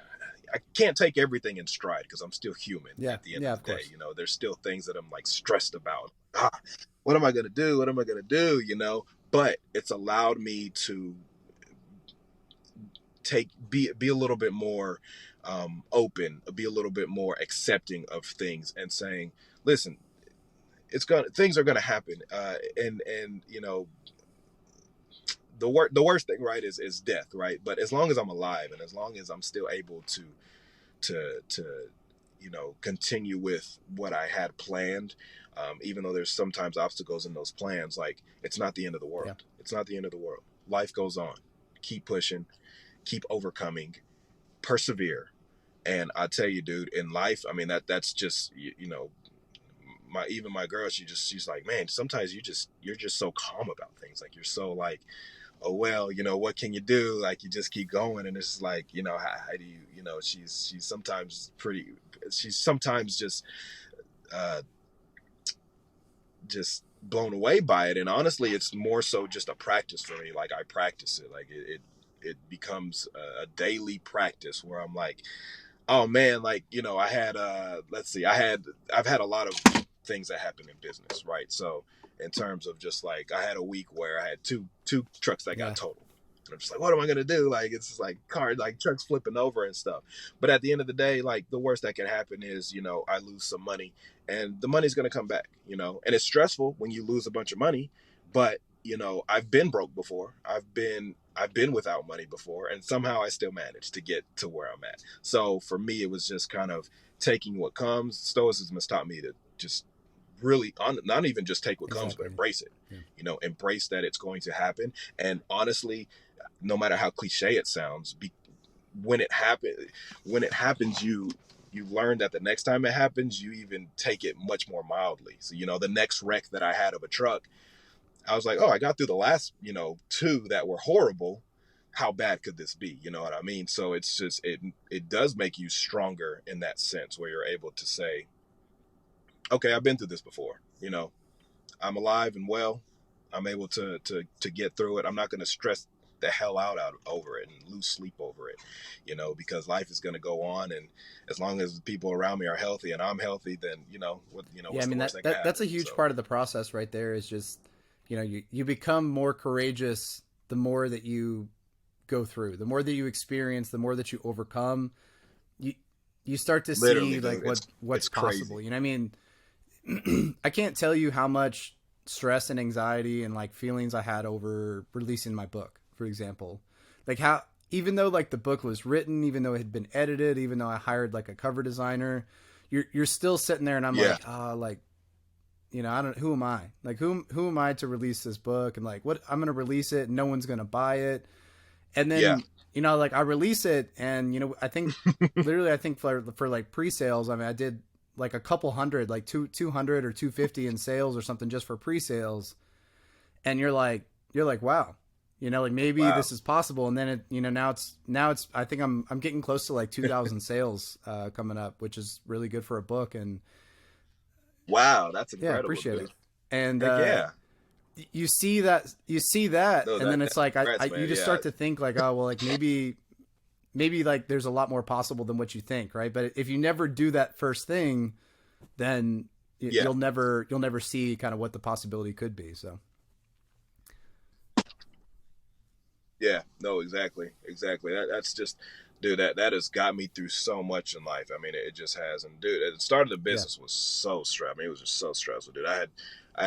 I can't take everything in stride because I'm still human Yeah. at the end Yeah. of the Of day. course. There's still things that I'm like stressed about. What am I going to do? What am I going to do? But it's allowed me to be a little bit more open, be a little bit more accepting of things and saying, listen, things are gonna happen, and the worst thing, right, is death, right? But as long as I'm alive and as long as I'm still able to continue with what I had planned, even though there's sometimes obstacles in those plans, like it's not the end of the Yeah. world. It's not the end of the world. Life goes on. Keep pushing. Keep overcoming. Persevere. And I tell you, dude, in life, I mean that's just my girl, she's like, man, sometimes you're just so calm about things. Like you're so like, oh well, what can you do? Like you just keep going, and it's like, how do you, she's sometimes she's sometimes uh, just blown away by it. And honestly, it's more so just a practice for me. Like I practice it, like it becomes a daily practice where I'm like, oh man, like I had let's see, I've had a lot of things that happen in business, right? So in terms of just like, I had a week where I had two trucks that got Yeah. totaled. And I'm just like, what am I gonna do? Like it's just like like trucks flipping over and stuff. But at the end of the day, like the worst that can happen is, I lose some money and the money's gonna come back, and it's stressful when you lose a bunch of money, but I've been broke before. I've been without money before, and somehow I still managed to get to where I'm at. So for me, it was just kind of taking what comes. Stoicism has taught me to just really not even just take what comes, but Exactly. embrace it. Yeah. Embrace that it's going to happen. And honestly, no matter how cliche it sounds, when it happens, you you learn that the next time it happens, you even take it much more mildly. So, the next wreck that I had of a truck, I was like, oh, I got through the last, two that were horrible. How bad could this be? You know what I mean? So it's just, it does make you stronger in that sense where you're able to say, okay, I've been through this before. I'm alive and well. I'm able to get through it. I'm not going to stress the hell out over it and lose sleep over it, because life is going to go on. And as long as the people around me are healthy and I'm healthy, then, Yeah, I what's the mean worst that, that can that that's a happen? huge So part of the process right there. Is just you become more courageous the more that you go through, the more that you experience, the more that you overcome. You you start to literally, see like dude, what's it's possible. crazy. I mean, I can't tell you how much stress and anxiety and like feelings I had over releasing my book, for example. Like how even though like the book was written, even though it had been edited, even though I hired like a cover designer, you're still sitting there and I'm Yeah. like, like I don't who am I? Like who am I to release this book and like what I'm going to release it and no one's going to buy it. And Yeah. then, like I release it and I think literally I think for like pre-sales, I mean I did like a couple hundred, like 200 or 250 in sales or something just for pre-sales. And you're like, wow, like maybe Wow. this is possible. And then now it's I think I'm getting close to like 2,000 sales coming up, which is really good for a book. And Wow. That's yeah, incredible, appreciate it. dude. And Heck yeah. you see that No, and then it's like congrats, you man. just Yeah. start to think like, oh well, like maybe like there's a lot more possible than what you think, right? But if you never do that first thing, then Yeah. you'll never see kind of what the possibility could be. So Yeah. No, exactly. Exactly. That's just, dude, that has got me through so much in life. I mean, it just has. And dude, at the start of the yeah, business was so stressful. I mean, it was just so stressful, dude. I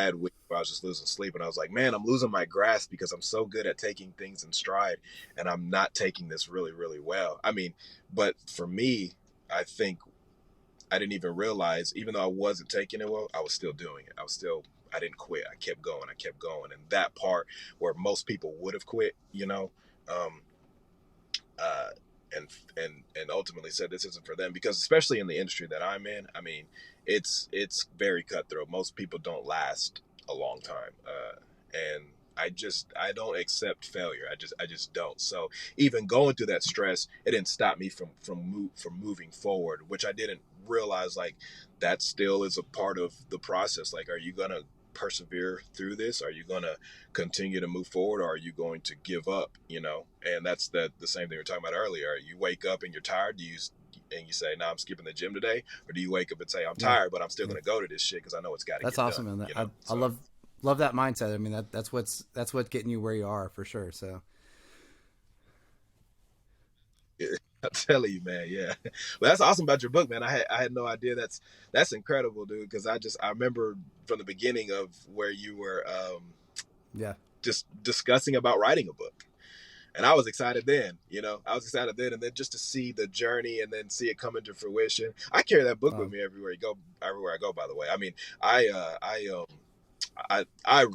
had weeks where I was just losing sleep and I was like, man, I'm losing my grasp because I'm so good at taking things in stride and I'm not taking this really, really well. I mean, but for me, I think I didn't even realize, even though I wasn't taking it well, I was still doing it. I didn't quit. I kept going. I kept going. And that part where most people would have quit, um, uh, and ultimately said this isn't for them, because especially in the industry that I'm in, I mean, it's very cutthroat. Most people don't last a long time, and I don't accept failure. I just don't. So even going through that stress, it didn't stop me from moving forward, which I didn't realize, like, that still is a part of the process. Like, are you gonna persevere through this? Are you gonna continue to move forward, or are you going to give up? And that's the same thing we were talking about earlier. You wake up and you're tired. And you say, "No, I'm skipping the gym today," or do you wake up and say, "I'm yeah, tired, but I'm still yeah. going to go to this shit because I know it's got to That's get done." awesome, man. I So love that mindset. I mean that's what's getting you where you are for sure. So I'm telling you, man. Yeah, but that's awesome about your book, man. I had no idea. That's incredible, dude. Because I remember from the beginning of where you were yeah, just discussing about writing a book. And I was excited then, and then just to see the journey and then see it come into fruition. I carry that book with um, me everywhere I go. By the way, I mean, I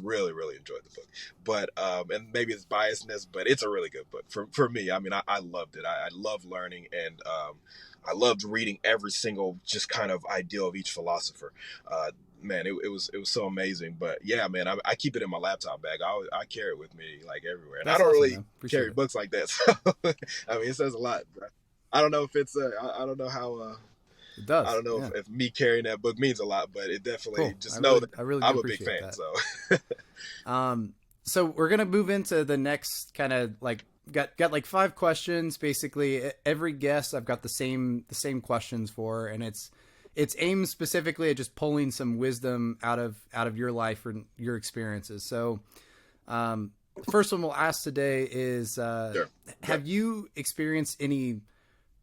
really really enjoyed the book, but and maybe it's biasness, but it's a really good book for me. I mean, I loved it. I love learning, and I loved reading every single just kind of ideal of each philosopher. Man, it was so amazing. But yeah, man, I keep it in my laptop bag. I carry it with me like everywhere, and I that's don't awesome, really man. Appreciate carry it. books like that. So I mean, it says a lot. Bro. I don't know if it's I don't know how It I does. don't know Yeah, if me carrying that book means a lot, but it definitely, cool. I just know really that I really do I'm a big appreciate fan. that. So So we're gonna move into the next kind of like got like 5 questions basically. Every guest I've got the same questions for, and it's aimed specifically at just pulling some wisdom out of your life or your experiences. So the first one we'll ask today is sure. Yeah. have you experienced any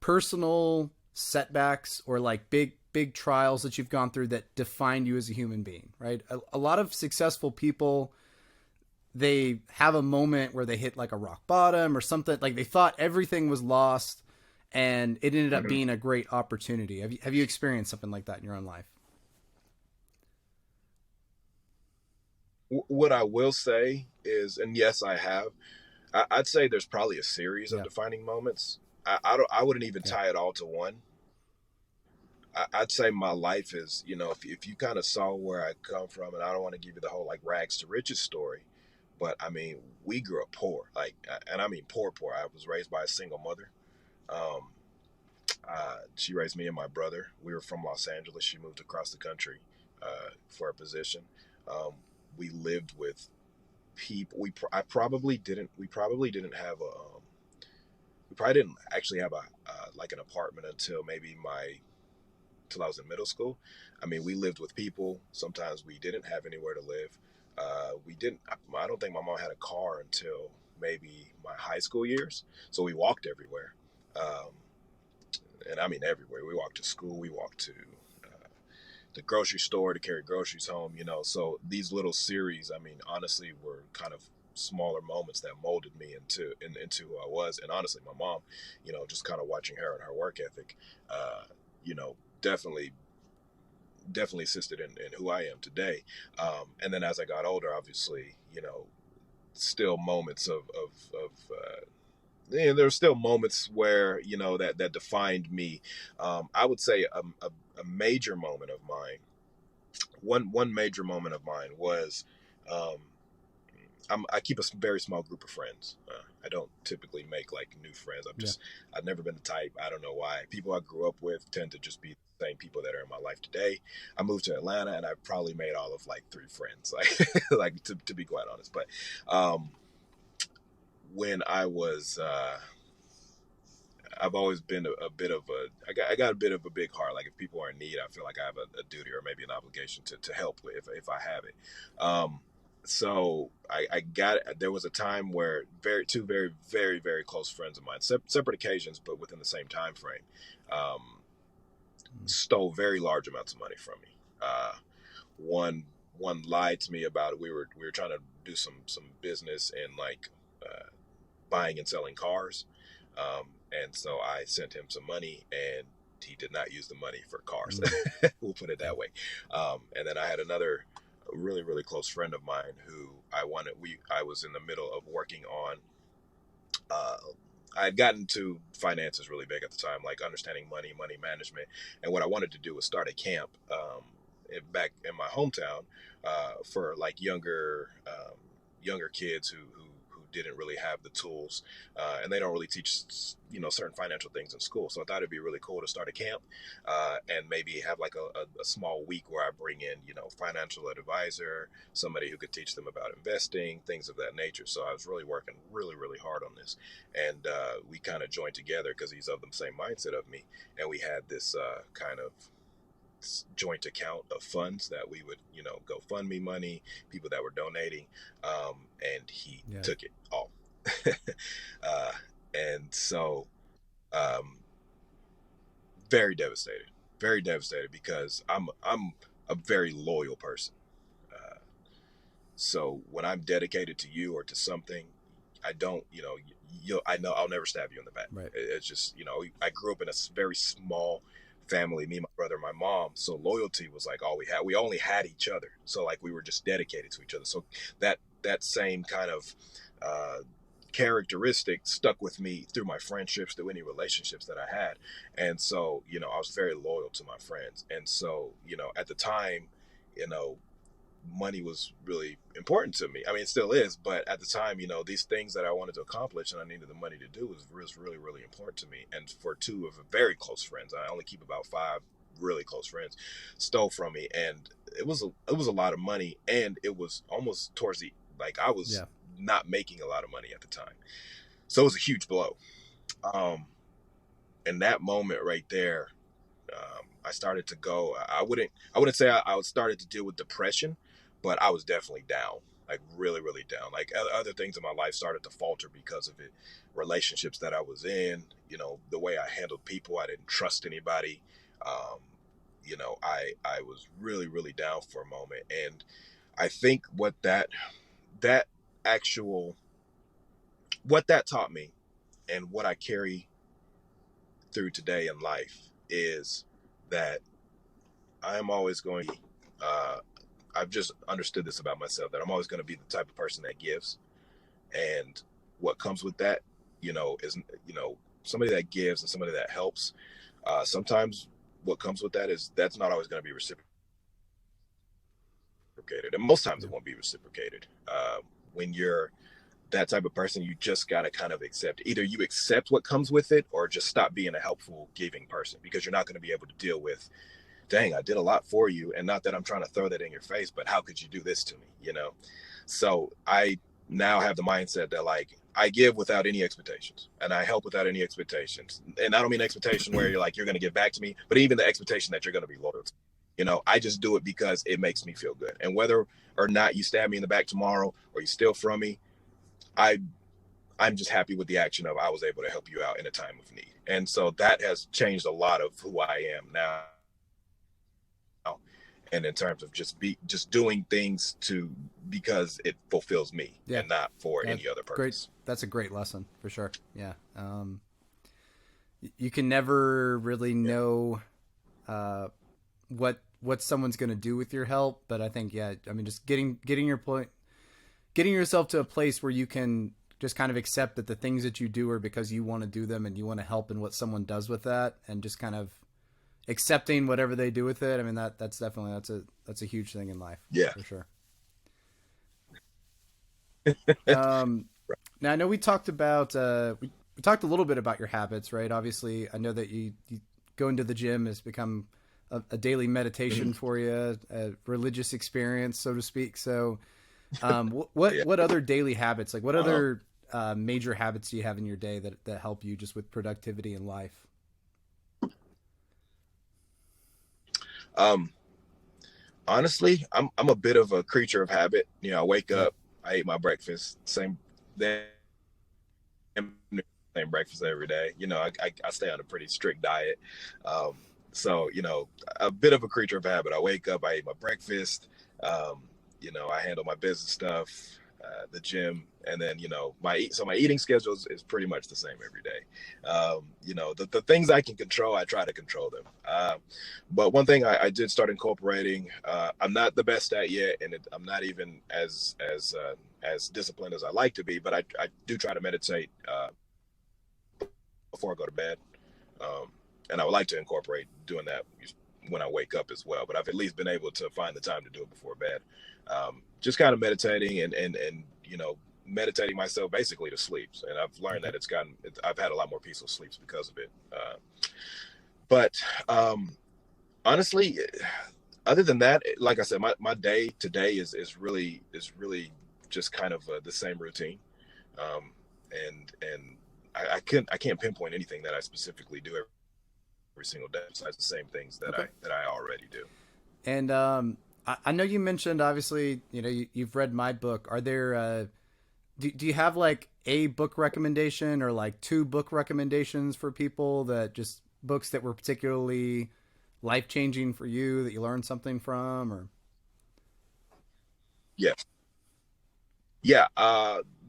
personal setbacks or like big trials that you've gone through that defined you as a human being, right? A lot of successful people, they have a moment where they hit like a rock bottom or something, like they thought everything was lost and it ended up Mhm. being a great opportunity. Have you experienced something like that in your own life? What I will say is, and yes, I have. I'd say there's probably a series of Yeah. defining moments. I wouldn't even Yeah. tie it all to one. I'd say my life is, if you kind of saw where I come from, and I don't want to give you the whole like rags to riches story, but I mean, we grew up poor, like, and I mean poor, poor. I was raised by a single mother. Um, she raised me and my brother. We were from Los Angeles. She moved across the country for a position. Um, we lived with people. I probably didn't. We probably didn't have a. We probably didn't actually have a like an apartment until maybe my till I was in middle school. I mean, we lived with people. Sometimes we didn't have anywhere to live. We didn't. I don't think my mom had a car until maybe my high school years. So we walked everywhere, and I mean everywhere. We walked to school. We walked to the grocery store to carry groceries home. So these little series, I mean, honestly, were kind of smaller moments that molded me into who I was. And honestly, my mom, just kind of watching her and her work ethic, you know, definitely definitely assisted in who I am today. And then as I got older, obviously, still moments of there's still moments where that defined me. I would say a major moment of mine. One major moment of mine was um, I keep a very small group of friends. I don't typically make like new friends. Yeah. I've never been the type. I don't know why. People I grew up with tend to just be the same people that are in my life today. I moved to Atlanta and I probably made all of like three friends, like like to be quite honest. But um, when I was I've always been a bit of I got a bit of a big heart. Like if people are in need, I feel like I have a duty or maybe an obligation to help if I have it. So I got there was a time where two very close friends of mine, separate occasions but within the same time frame, um, stole very large amounts of money from me. One one lied to me about it. We were trying to do some business in like uh, buying and selling cars. And so I sent him some money and he did not use the money for cars. Mm. We'll put it Yeah. that way. And then I had another really close friend of mine who I was in the middle of working on. Uh, I had gotten to finances really big at the time, like understanding money management. And what I wanted to do was start a camp back in my hometown for like younger kids who didn't really have the tools, and they don't really teach certain financial things in school. So I thought it'd be really cool to start a camp and maybe have like a small week where I bring in financial advisor, somebody who could teach them about investing, things of that nature. So I was really working really hard on this, and we kind of joined together because he's of the same mindset of me, and we had this kind of joint account of funds that we would go fund me money, people that were donating, and he Yeah. took it all. uh, and so um, very devastated, very devastated because I'm a very loyal person. uh, So when I'm dedicated to you or to something, I don't, I know I'll never stab you in the back. Right. It's just, I grew up in a very small family, me, my brother, my mom. So loyalty was like all we had. We only had each other. So like we were just dedicated to each other. So that same kind of uh, characteristic stuck with me through my friendships, through any relationships that I had. And so, I was very loyal to my friends. And so, at the time, you know, money was really important to me. I mean, it still is, but at the time, these things that I wanted to accomplish and I needed the money to do was really important to me. And for two of very close friends, I only keep about five really close friends, stole from me, and it was a lot of money, and it was almost towards the like I was Yeah. not making a lot of money at the time, so it was a huge blow. Um, and that moment right there, I started to go. I wouldn't say I started to deal with depression, but I was definitely down, like really down. Like other things in my life started to falter because of it. Relationships that I was in, the way I handled people, I didn't trust anybody. Um, I was really down for a moment, and I think that actual what that taught me and what I carry through today in life is that I am always going to be, I've just understood this about myself, that I'm always going to be the type of person that gives. And what comes with that, is, somebody that gives and somebody that helps. Sometimes what comes with that is that's not always going to be reciprocated, and most times Yeah. it won't be reciprocated. When you're that type of person, you just got to kind of accept, either you accept what comes with it or just stop being a helpful giving person, because you're not going to be able to deal with, dang, I did a lot for you, and not that I'm trying to throw that in your face, but how could you do this to me, you know? So I now have the mindset that, like, I give without any expectations, and I help without any expectations. And I don't mean expectation where you're like, you're going to give back to me, but even the expectation that you're going to be loyal to. You know, I just do it because it makes me feel good. And whether or not you stab me in the back tomorrow or you steal from me, I I'm just happy with the action of, I was able to help you out in a time of need. And so that has changed a lot of who I am now. And in terms of just doing things because it fulfills me, Yeah. and not for That's any other great. purpose. That's a great lesson for sure. Yeah. You can never really Yeah. know what someone's going to do with your help, but I think, yeah, I mean, just getting your point, getting yourself to a place where you can just kind of accept that the things that you do are because you want to do them and you want to help in what someone does with that, and just kind of accepting whatever they do with it. I mean, that's definitely, that's a huge thing in life Yeah. for sure. Um, Now I know we talked about we talked a little bit about your habits, right? Obviously, I know that you going to the gym has become a daily meditation for you, a religious experience, so to speak. So, Yeah. what other daily habits, like what Uh-huh. other major habits do you have in your day that help you just with productivity in life? Um, Honestly, I'm a bit of a creature of habit. You know, I wake Yeah, up, I eat my breakfast, then same breakfast every day. You know, I stay on a pretty strict diet. Um, so, you know, a bit of a creature of habit. I wake up, I eat my breakfast. Um, you know, I handle my business stuff, the gym, and then, you know, my eating schedule is pretty much the same every day. You know, the things I can control, I try to control them. But one thing I did start incorporating, I'm not the best at yet, and I'm not even as disciplined as I like to be, but I do try to meditate before I go to bed. Um, and I would like to incorporate doing that when I wake up as well. But I've at least been able to find the time to do it before bed. Just kind of meditating and you know, meditating myself basically to sleep. And I've learned that I've had a lot more peaceful sleeps because of it. But honestly, other than that, like I said, my day today is really just kind of the same routine. And I can't pinpoint anything that I specifically do every single day besides the same things that okay. I already do. And I know you mentioned, obviously, you know, you've read my book. Are there do you have like a book recommendation or like two book recommendations for people, that just books that were particularly life changing for you that you learned something from? Or Yeah, yeah.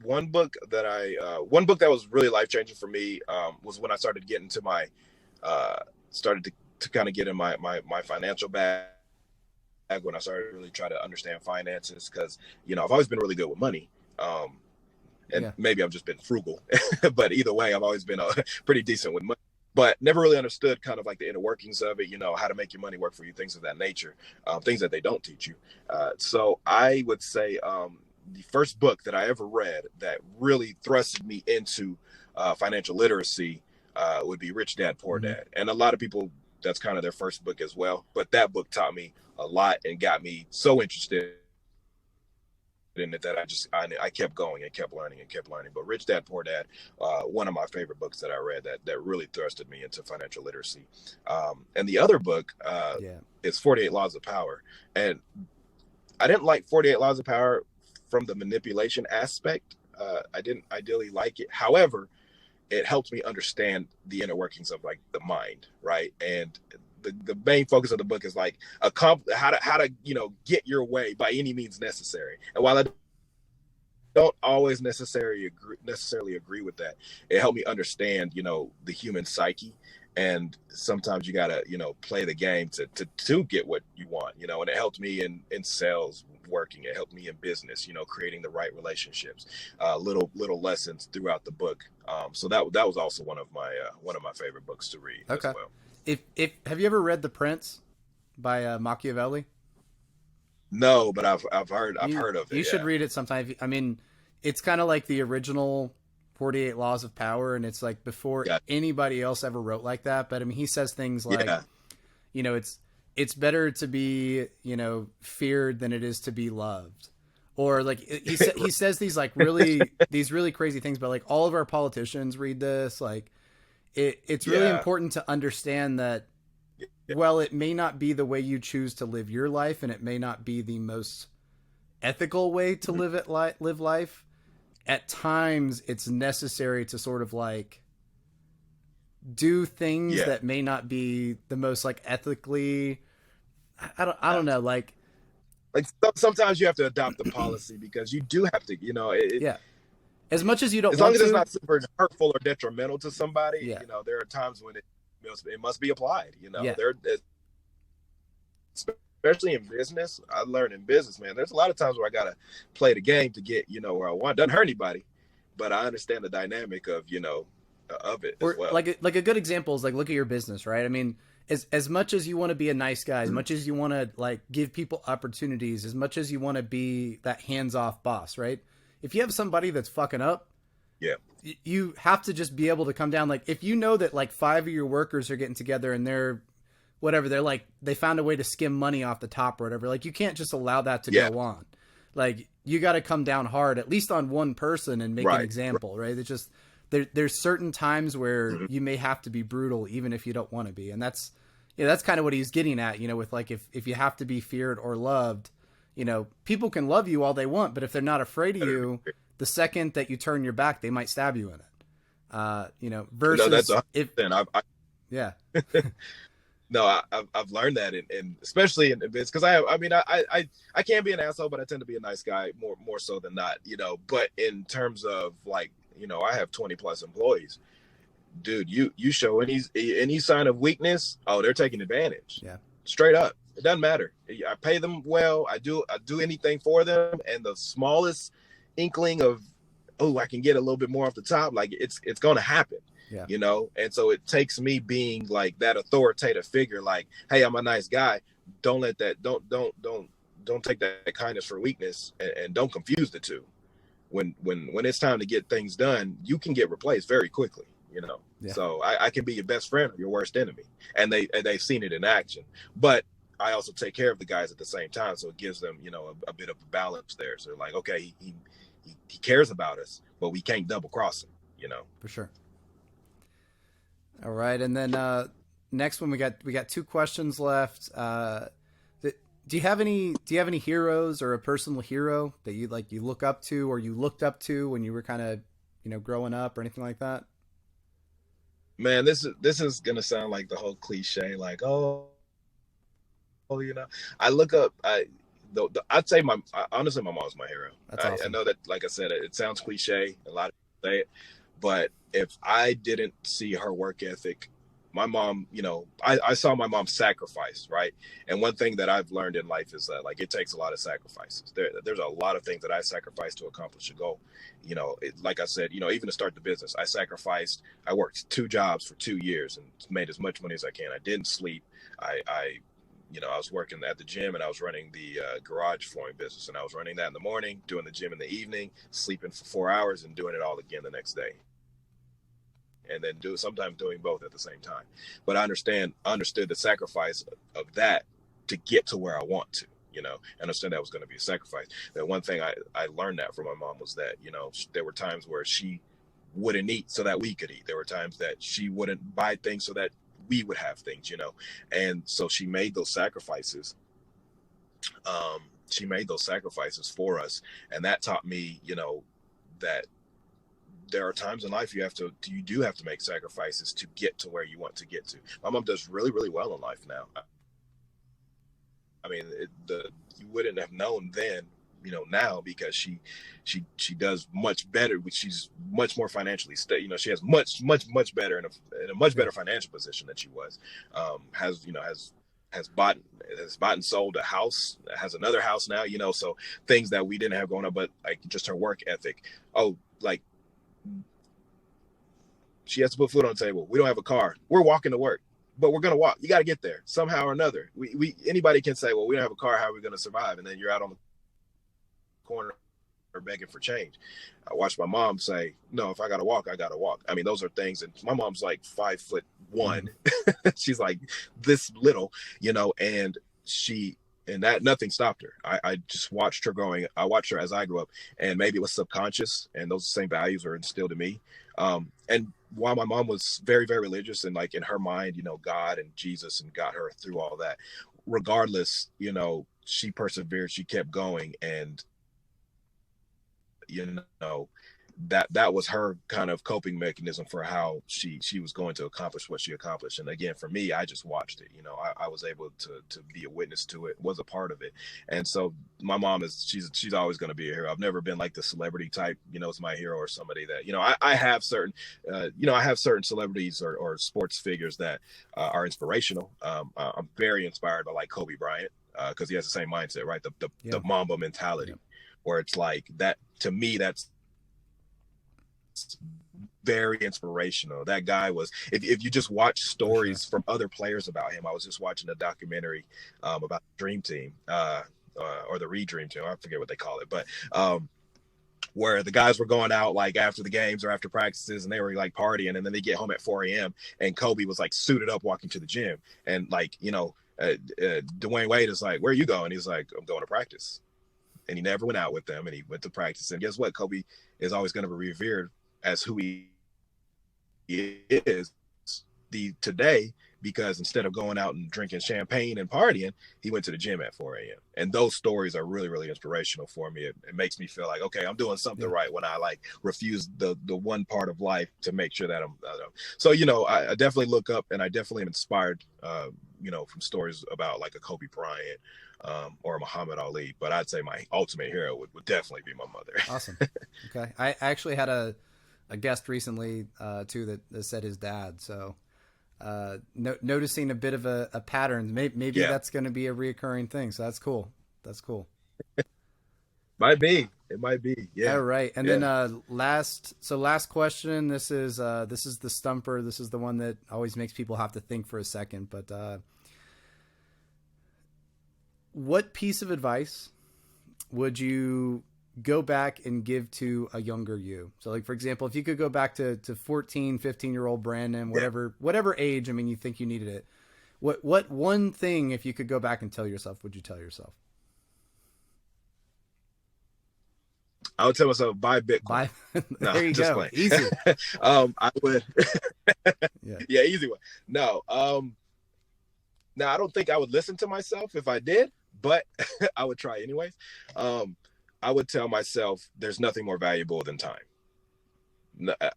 One book that was really life changing for me was when I started getting to my uh, started to kind of get in my financial bag, when I started to really try to understand finances, because you know, I've always been really good with money. And yeah, maybe I've just been frugal, but either way, I've always been pretty decent with money, but never really understood kind of like the inner workings of it, you know, how to make your money work for you, things of that nature, things that they don't teach you. So I would say the first book that I ever read that really thrusted me into financial literacy would be Rich Dad, Poor mm-hmm. Dad. And a lot of people, that's kind of their first book as well. But that book taught me a lot and got me so interested in it that I kept going and kept learning and kept learning. But Rich Dad Poor Dad, one of my favorite books that I read that really thrusted me into financial literacy. And the other book Yeah, is 48 Laws of Power. And I didn't like 48 Laws of Power from the manipulation aspect. I didn't ideally like it. However, it helps me understand the inner workings of like the mind, right? And the main focus of the book is like how to you know, get your way by any means necessary. And while I don't always necessarily agree with that, it helped me understand, you know, the human psyche. And sometimes you gotta, you know, play the game to get what you want, you know. And it helped me in sales working. It helped me in business, you know, creating the right relationships. Little lessons throughout the book. So that was also one of my favorite books to read as okay. well. If have you ever read The Prince by Machiavelli? No, but I've You heard of you it. should Yeah, read it sometime. I mean, it's kind of like the original 48 Laws of Power, and it's like before yeah, anybody else ever wrote like that. But I mean, he says things like, yeah. it's better to be feared than it is to be loved, or like he says these really crazy things. But like all of our politicians read this, like it's really Yeah, important to understand that, yeah. well, it may not be the way you choose to live your life, and it may not be the most ethical way to Mhm. live life. At times, it's necessary to sort of like do things Yeah. that may not be the most like ethically. I don't know, like, Like sometimes you have to adopt the policy because you do have to, yeah. As much as you don't as long want as it's to, not super hurtful or detrimental to somebody, yeah, there are times when it must be applied. yeah, There, especially in business. I learned in business, man. There's a lot of times where I gotta play the game to get where I want. Doesn't hurt anybody, but I understand the dynamic of it as or well. like a good example is like, look at your business, right? I mean, as much as you want to be a nice guy, as Mhm. much as you want to like give people opportunities, as much as you want to be that hands off boss, right? If you have somebody that's fucking up, Yeah, you have to just be able to come down. Like, if you know that like five of your workers are getting together and they're whatever, they're like, they found a way to skim money off the top or whatever, like, you can't just allow that to yeah, go on. Like, you got to come down hard at least on one person and make an right, right. example, right? It's just there's certain times where Mhm. you may have to be brutal even if you don't want to be. And that's that's kind of what he's getting at, with like, if you have to be feared or loved, people can love you all they want, but if they're not afraid of you, the second that you turn your back, they might stab you in it. No, that's Versus if 100%. yeah, No, I've learned that, and especially in business, because I mean, I can be an asshole, but I tend to be a nice guy more so than not, But in terms of like, I have 20 plus employees, dude. You show any sign of weakness, oh, they're taking advantage, yeah, straight up. It doesn't matter. I pay them well. I do anything for them, and the smallest inkling of, oh, I can get a little bit more off the top, like it's going to happen. yeah, And so it takes me being like that authoritative figure, like, hey, I'm a nice guy. Don't let that don't take that kindness for weakness, and don't confuse the two. When it's time to get things done, you can get replaced very quickly. yeah, So I can be your best friend or your worst enemy, and they've seen it in action. But I also take care of the guys at the same time, so it gives them a bit of a balance there. So they're like, okay, he cares about us, but we can't double cross him. for sure. All right, and then next one, we got two questions left. Do you have any heroes or a personal hero that you look up to or you looked up to when you were kind of growing up or anything like that? Man, this is gonna sound like the whole cliche, like, oh, I look up. I'd say honestly, my mom's my hero. That's I awesome. know that, like I said, it sounds cliche. A lot of people say it, but if I didn't see her work ethic, my mom, I saw my mom sacrifice, right? And one thing that I've learned in life is that, like, it takes a lot of sacrifices. There's a lot of things that I sacrificed to accomplish a goal. Like I said, even to start the business, I worked two jobs for 2 years and made as much money as I can. I didn't sleep. I was working at the gym, and I was running the garage flooring business, and I was running that in the morning, doing the gym in the evening, sleeping for 4 hours, and doing it all again the next day, and then sometimes doing both at the same time. But I understood the sacrifice of that to get to where I want to. I understand that was going to be a sacrifice. That one thing I learned that from my mom was that there were times where she wouldn't eat so that we could eat. There were times that she wouldn't buy things so that we would have things. And so she made those sacrifices. She made those sacrifices for us, and that taught me, that there are times in life you do have to make sacrifices to get to where you want to get to. My mom does really, really well in life now. I mean, you wouldn't have known then, now, because she does much better. She's much more financially stable. She has much better in a much Yeah, better financial position than she was. Has bought and sold a house, has another house now. So things that we didn't have growing up, but like just her work ethic. Oh, like, she has to put food on the table. We don't have a car. We're walking to work. but we're going to walk. You got to get there somehow or another. Anybody can say, well, we don't have a car. How are we going to survive? And then you're out on the corner or begging for change. I watched my mom say, no, if I got to walk, I got to walk. I mean, those are things. And my mom's like 5'1". She's like this little, and that nothing stopped her. I just watched her growing. I watched her as I grew up, and maybe it was subconscious, and those same values were instilled in me. And while my mom was very, very religious, and like in her mind, God and Jesus and got her through all that, regardless, she persevered, she kept going. And, that was her kind of coping mechanism for how she was going to accomplish what she accomplished. And again, for me, I just watched it. I was able to be a witness to it, was a part of it. And so my mom she's always going to be a hero. I've never been like the celebrity type, it's my hero, or somebody that, I have certain, I have certain celebrities or sports figures that are inspirational. I'm very inspired by like Kobe Bryant, because he has the same mindset, right? The Mamba mentality, where it's like that. To me, that's very inspirational. That guy was, if you just watch stories from other players about him. I was just watching a documentary about the Dream Team, or the Redream Team. I forget what they call it, but where the guys were going out like after the games or after practices, and they were like partying, and then they get home at 4 a.m. and Kobe was like suited up walking to the gym, and like Dwayne Wade is like, where are you going? He's like, I'm going to practice. And he never went out with them, and he went to practice. And guess what? Kobe is always going to be revered as who he is today, because instead of going out and drinking champagne and partying, he went to the gym at 4 a.m. And those stories are really, really inspirational for me. It makes me feel like, okay, I'm doing something right when I like refuse the one part of life to make sure that I'm. So, I definitely look up, and I definitely am inspired, from stories about like a Kobe Bryant, or Muhammad Ali. But I'd say my ultimate hero would definitely be my mother. Awesome. Okay. I actually had a guest recently too that said his dad. So noticing a bit of a pattern. Maybe that's going to be a reoccurring thing. So that's cool. That's cool. Might be. It might be. Yeah. All right. And then last question. This is the stumper. This is the one that always makes people have to think for a second. But what piece of advice would you go back and give to a younger you? So like, for example, if you could go back to 14, 15-year-old Brandon, whatever age, I mean, you think you needed it. What one thing, if you could go back and tell yourself, would you tell yourself? I would tell myself, buy Bitcoin. No, there you go. Playing. Easy. I would. Yeah, easy one. No. Now, I don't think I would listen to myself if I did, but I would try anyways. I would tell myself there's nothing more valuable than time.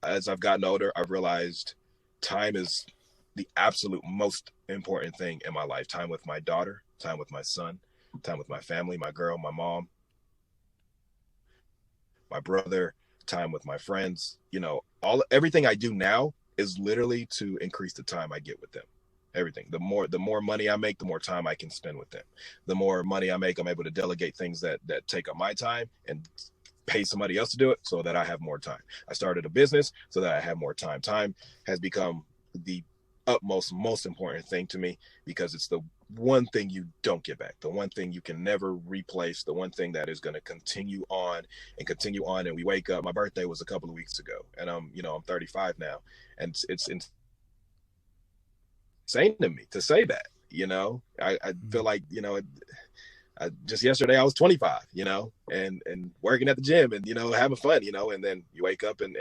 As I've gotten older, I've realized time is the absolute most important thing in my life. Time with my daughter, time with my son, time with my family, my girl, my mom, my brother, time with my friends. Everything I do now is literally to increase the time I get with them. Everything. The more money I make, the more time I can spend with them. The more money I make, I'm able to delegate things that take up my time and pay somebody else to do it so that I have more time. I started a business so that I have more time. Time has become the most important thing to me, because it's the one thing you don't get back, the one thing you can never replace, the one thing that is going to continue on and continue on. And we wake up. My birthday was a couple of weeks ago, and I'm 35 now, and it's insane to me to say that. I feel like just yesterday I was 25, and working at the gym and having fun, and then you wake up and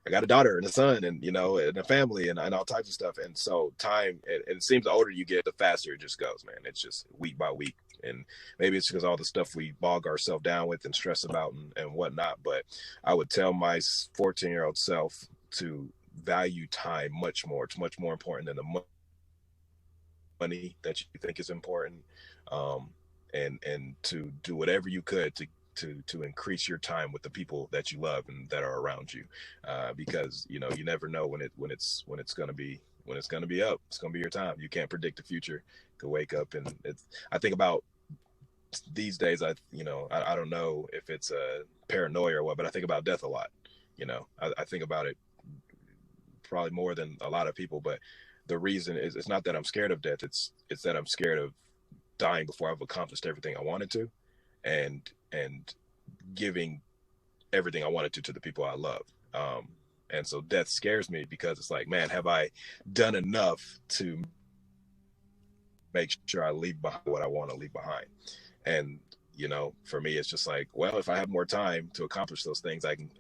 I got a daughter and a son and and a family and all types of stuff. And so time, it seems the older you get, the faster it just goes, man. It's just week by week. And maybe it's because all the stuff we bog ourselves down with and stress about and whatnot. But I would tell my 14-year-old self to value time much more. It's much more important than the money that you think is important, and to do whatever you could to increase your time with the people that you love and that are around you, because you never know when it's going to be up. It's going to be your time. You can't predict the future. You can wake up, and I think about these days, I don't know if it's a paranoia or what, but I think about death a lot. I think about it probably more than a lot of people, but the reason is, it's not that I'm scared of death. It's that I'm scared of dying before I've accomplished everything I wanted to, and giving everything I wanted to the people I love. And so death scares me because it's like, man, have I done enough to make sure I leave behind what I want to leave behind? And for me, it's just like, well, if I have more time to accomplish those things, I can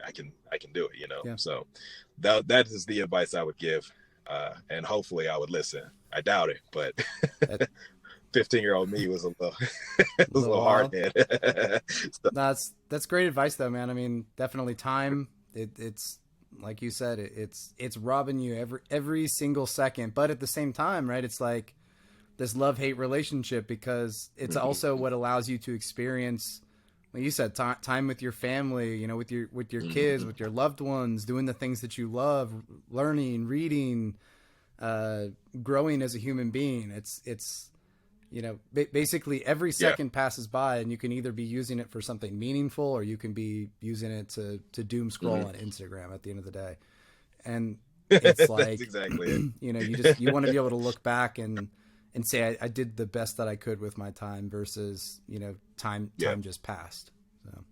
do it. Yeah. So that is the advice I would give, and hopefully I would listen. I doubt it, but 15-year-old me was a little hard head. So, that's great advice though, man. I mean, definitely time. It's like you said, it's robbing you every single second. But at the same time, right? It's like this love-hate relationship, because it's also what allows you to experience, like you said, time with your family, with your kids, with your loved ones, doing the things that you love, learning, reading, growing as a human being. It's basically every second passes by, and you can either be using it for something meaningful, or you can be using it to doom scroll on Instagram at the end of the day. And it's like, that's exactly it. you want to be able to look back and say, I did the best that I could with my time, versus, time just passed. So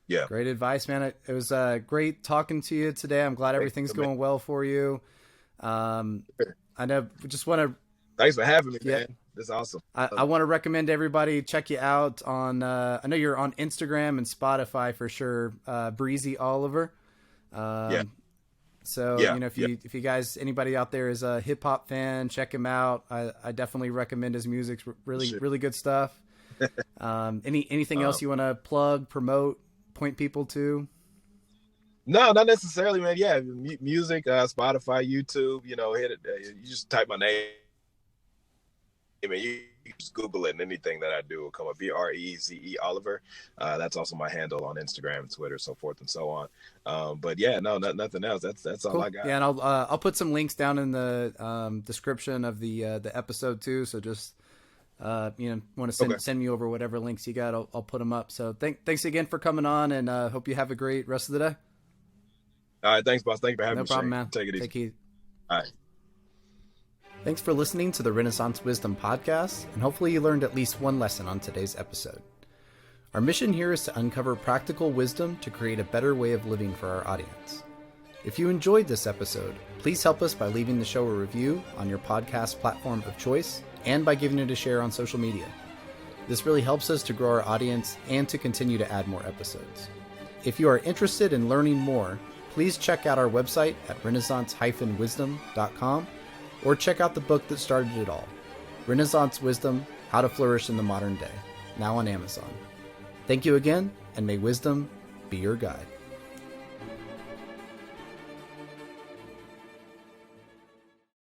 yeah. Great advice, man. It was great talking to you today. I'm glad everything's going well for you. I know, we just want to, thanks for having me, man. That's awesome. I want to recommend everybody check you out on, I know you're on Instagram and Spotify for sure. Breezy Oliver. So, if you guys, anybody out there is a hip hop fan, check him out. I definitely recommend his music. Really good stuff. Anything else you want to plug, promote, point people to? No, not necessarily, man. Yeah. Music, Spotify, YouTube, hit it. You just type my name. I mean, you just Google it, and anything that I do will come up. Breze Oliver. That's also my handle on Instagram, Twitter, so forth and so on. But yeah, no, nothing else. That's all cool. I got. Yeah, and I'll put some links down in the description of the episode too. So just want to send me over whatever links you got. I'll put them up. So thanks again for coming on, and hope you have a great rest of the day. All right, thanks, boss. Thank you for having me. No problem, man. Take it easy. Take it easy. All right. Thanks for listening to the Renaissance Wisdom Podcast, and hopefully you learned at least one lesson on today's episode. Our mission here is to uncover practical wisdom to create a better way of living for our audience. If you enjoyed this episode, please help us by leaving the show a review on your podcast platform of choice, and by giving it a share on social media. This really helps us to grow our audience and to continue to add more episodes. If you are interested in learning more, please check out our website at renaissance-wisdom.com, or check out the book that started it all, Renaissance Wisdom: How to Flourish in the Modern Day, now on Amazon. Thank you again, and may wisdom be your guide.